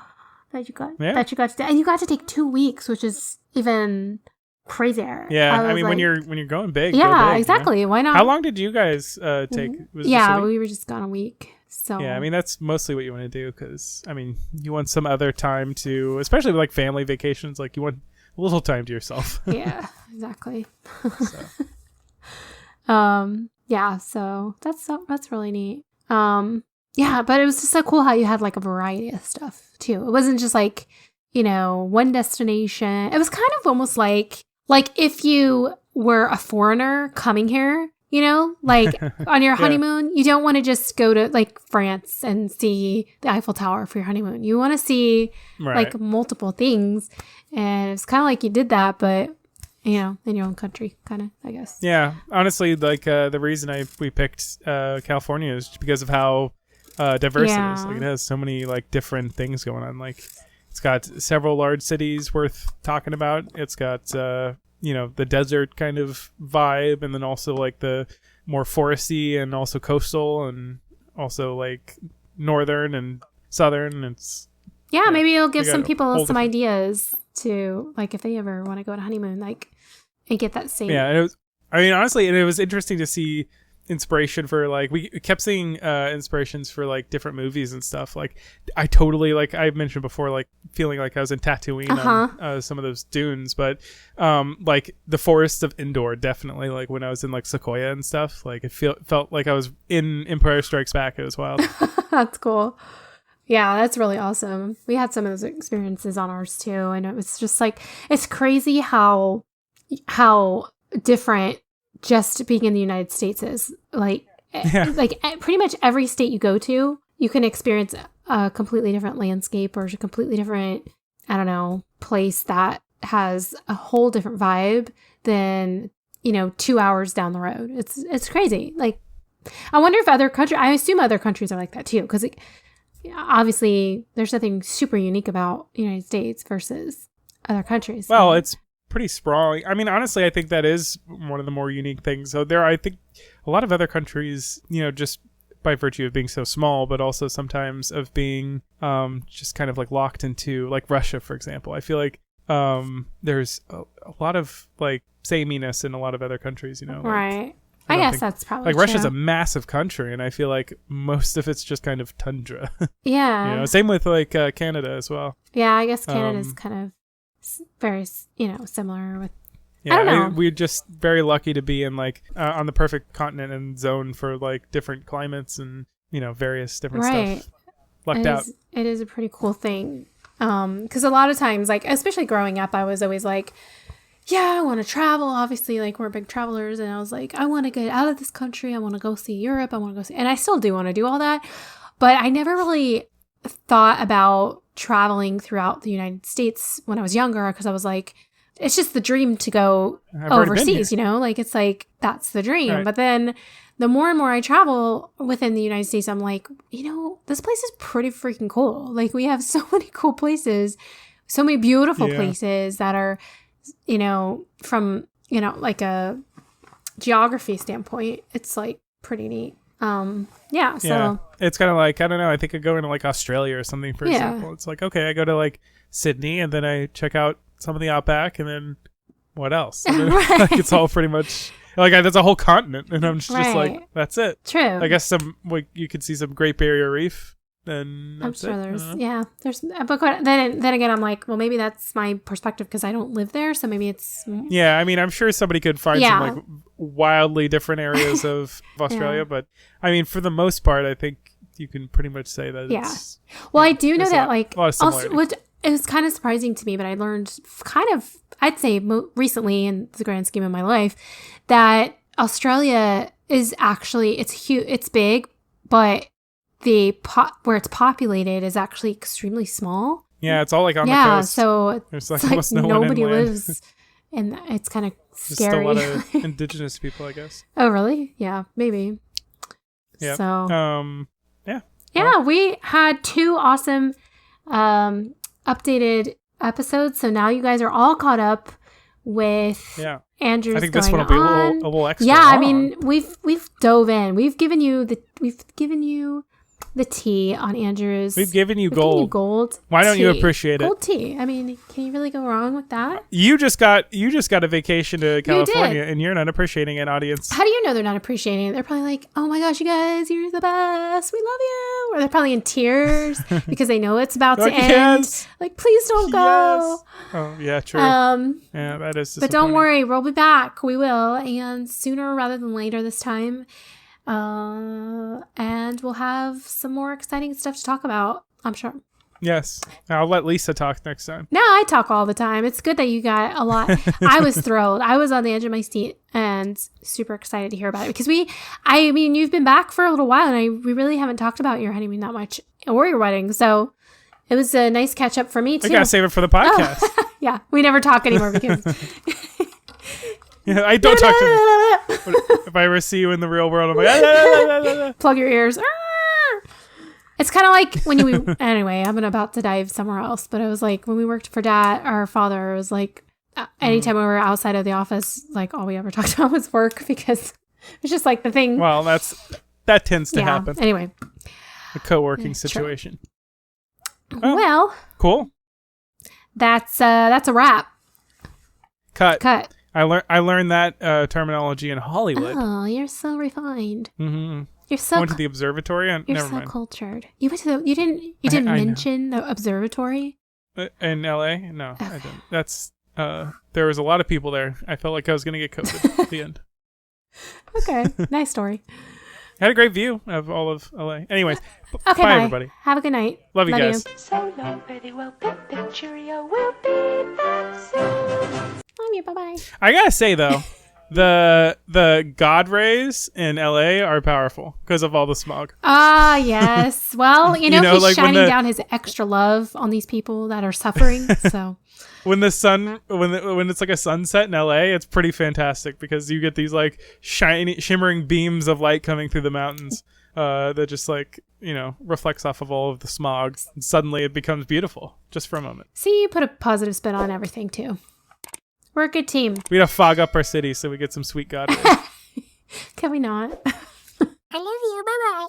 S2: that you got to do, and you got to take 2 weeks, which is even crazier.
S3: Yeah, I mean, like, when you're going big.
S2: Yeah,
S3: go big,
S2: exactly.
S3: You know?
S2: Why not?
S3: How long did you guys take? Was
S2: we were just gone a week. So
S3: yeah, I mean that's mostly what you want to do, because I mean you want some other time to, especially with, like family vacations, like you want a little time to yourself.
S2: Yeah, exactly. Yeah, so that's really neat. Yeah, but it was just so cool how you had like a variety of stuff too. It wasn't just like, one destination. It was kind of almost like if you were a foreigner coming here, like on your honeymoon, you don't want to just go to like France and see the Eiffel Tower for your honeymoon. You want to see like multiple things. And it's kind of like you did that, but in your own country, kind of, I guess. Yeah,
S3: honestly, like the reason we picked California is just because of how diverse it is. Like it has so many like different things going on. Like it's got several large cities worth talking about. It's got the desert kind of vibe, and then also like the more foresty and also coastal, and also like northern and southern. And it's
S2: maybe it'll give some people some ideas to, like, if they ever want to go on a honeymoon, like, and get that same.
S3: Yeah, and it was interesting to see inspiration for, like, we kept seeing inspirations for like different movies and stuff. Like I totally, like I mentioned before, like feeling like I was in Tatooine on some of those dunes, but like the forests of Endor, definitely, like when I was in like Sequoia and stuff, like it felt like I was in Empire Strikes Back. It was wild.
S2: That's cool. Yeah, that's really awesome. We had some of those experiences on ours too, and it was just like, it's crazy how different just being in the United States is. Like, like pretty much every state you go to, you can experience a completely different landscape or a completely different, I don't know, place that has a whole different vibe than 2 hours down the road. It's crazy. Like, I wonder if I assume other countries are like that too, because obviously there's nothing super unique about the United States versus other countries.
S3: Well, it's pretty sprawling. I mean, honestly, I think that is one of the more unique things. So I think a lot of other countries, just by virtue of being so small, but also sometimes of being just kind of like locked into, like Russia, for example. I feel like there's a lot of like sameness in a lot of other countries, you know. Like,
S2: right. I guess that's probably
S3: like
S2: true.
S3: Russia's a massive country, and I feel like most of it's just kind of tundra.
S2: Yeah.
S3: You know, same with like Canada as well.
S2: Yeah, I guess Canada's kind of very, similar with.
S3: Yeah,
S2: I don't know.
S3: we're just very lucky to be in like on the perfect continent and zone for like different climates and various different stuff. Lucked out.
S2: It is a pretty cool thing, because a lot of times, like especially growing up, I was always like, yeah, I want to travel. Obviously, like we're big travelers, and I was like, I want to get out of this country. I want to go see Europe. I want to go see, and I still do want to do all that, but I never really thought about traveling throughout the United States when I was younger, because I was like, it's just the dream to go overseas, like it's like that's the dream.
S3: Right.
S2: But then the more and more I travel within the United States, I'm like, this place is pretty freaking cool. Like we have so many cool places, so many beautiful places that are, from, like a geography standpoint, it's like pretty neat. So
S3: it's kind of like, I don't know, I think I go into like Australia or something, for example. It's like, okay, I go to like Sydney and then I check out some of the outback, and then what else? And then, like, it's all pretty much like that's a whole continent, and I'm just like, that's it.
S2: True.
S3: I guess you could see some Great Barrier Reef. Then
S2: I'm sure there's but then again I'm like, well, maybe that's my perspective because I don't live there, so maybe it's
S3: I mean, I'm sure somebody could find some like wildly different areas of Australia, but I mean, for the most part, I think you can pretty much say that it's
S2: well, I do know that like
S3: a lot of similarity.
S2: It was kind of surprising to me, but I learned kind of, I'd say recently in the grand scheme of my life, that Australia is actually, it's huge, it's big, but where it's populated is actually extremely small.
S3: Yeah, it's all like on the coast.
S2: So
S3: there's like
S2: almost no nobody lives, and it's kind of scary.
S3: Just a lot of indigenous people, I guess.
S2: Oh, really? Yeah, maybe.
S3: Yeah.
S2: So,
S3: yeah,
S2: we had 2 awesome updated episodes, so now you guys are all caught up with Andrew's.
S3: I think this one will be a little extra.
S2: Yeah,
S3: long.
S2: I mean we've dove in. We've given you the tea on Andrew's.
S3: We've given you gold. Why don't you appreciate it?
S2: Gold tea. I mean, can you really go wrong with that?
S3: You just got a vacation to California, and you're not appreciating it, audience.
S2: How do you know they're not appreciating it? They're probably like, oh my gosh, you guys, you're the best. We love you. Or they're probably in tears because they know it's about to end.
S3: Yes.
S2: Like, please don't go.
S3: Yes. Oh yeah, true. Yeah, that is.
S2: But don't worry, we'll be back. We will, and sooner rather than later this time. And we'll have some more exciting stuff to talk about, I'm sure.
S3: Yes. I'll let Lisa talk next time.
S2: No, I talk all the time. It's good that you got a lot. I was thrilled. I was on the edge of my seat and super excited to hear about it because you've been back for a little while and we really haven't talked about your honeymoon that much or your wedding. So it was a nice catch up for me too.
S3: I gotta save it for the podcast.
S2: Oh. Yeah. We never talk anymore because
S3: yeah, I don't talk to them. If I ever see you in the real world, I'm like,
S2: plug your ears. It's kind of like when anyway, I'm about to dive somewhere else, but it was like when we worked for our father, it was like anytime we were outside of the office, like all we ever talked about was work because it's just like the thing.
S3: Well, that tends to happen.
S2: Anyway.
S3: A co-working situation.
S2: Oh, well.
S3: Cool.
S2: That's a wrap.
S3: Cut. I learned that terminology in Hollywood.
S2: Oh, you're so refined.
S3: Mm-hmm.
S2: You're so.
S3: I went to the observatory.
S2: You're
S3: never
S2: so
S3: mind.
S2: Cultured. You went to you didn't mention the observatory
S3: in LA. No, okay. I didn't. That's there was a lot of people there. I felt like I was gonna get COVID at the end.
S2: Okay, nice story.
S3: I had a great view of all of LA. Anyways,
S2: okay,
S3: bye everybody.
S2: Have a good night.
S3: Love you guys.
S4: So long, pretty well, Pip, cheerio, we'll be back soon.
S2: Love you. Bye bye.
S3: I gotta say though, the God rays in LA are powerful because of all the smog.
S2: Ah, yes. Well, he's
S3: like
S2: shining down his extra love on these people that are suffering. So
S3: when the sun, when it's like a sunset in LA, it's pretty fantastic because you get these like shimmering beams of light coming through the mountains that just like reflects off of all of the smog. And suddenly it becomes beautiful just for a moment.
S2: See, you put a positive spin on everything too. We're a good team.
S3: We gotta fog up our city so we get some sweet God rays.
S2: Can we not?
S4: I love you. Bye bye.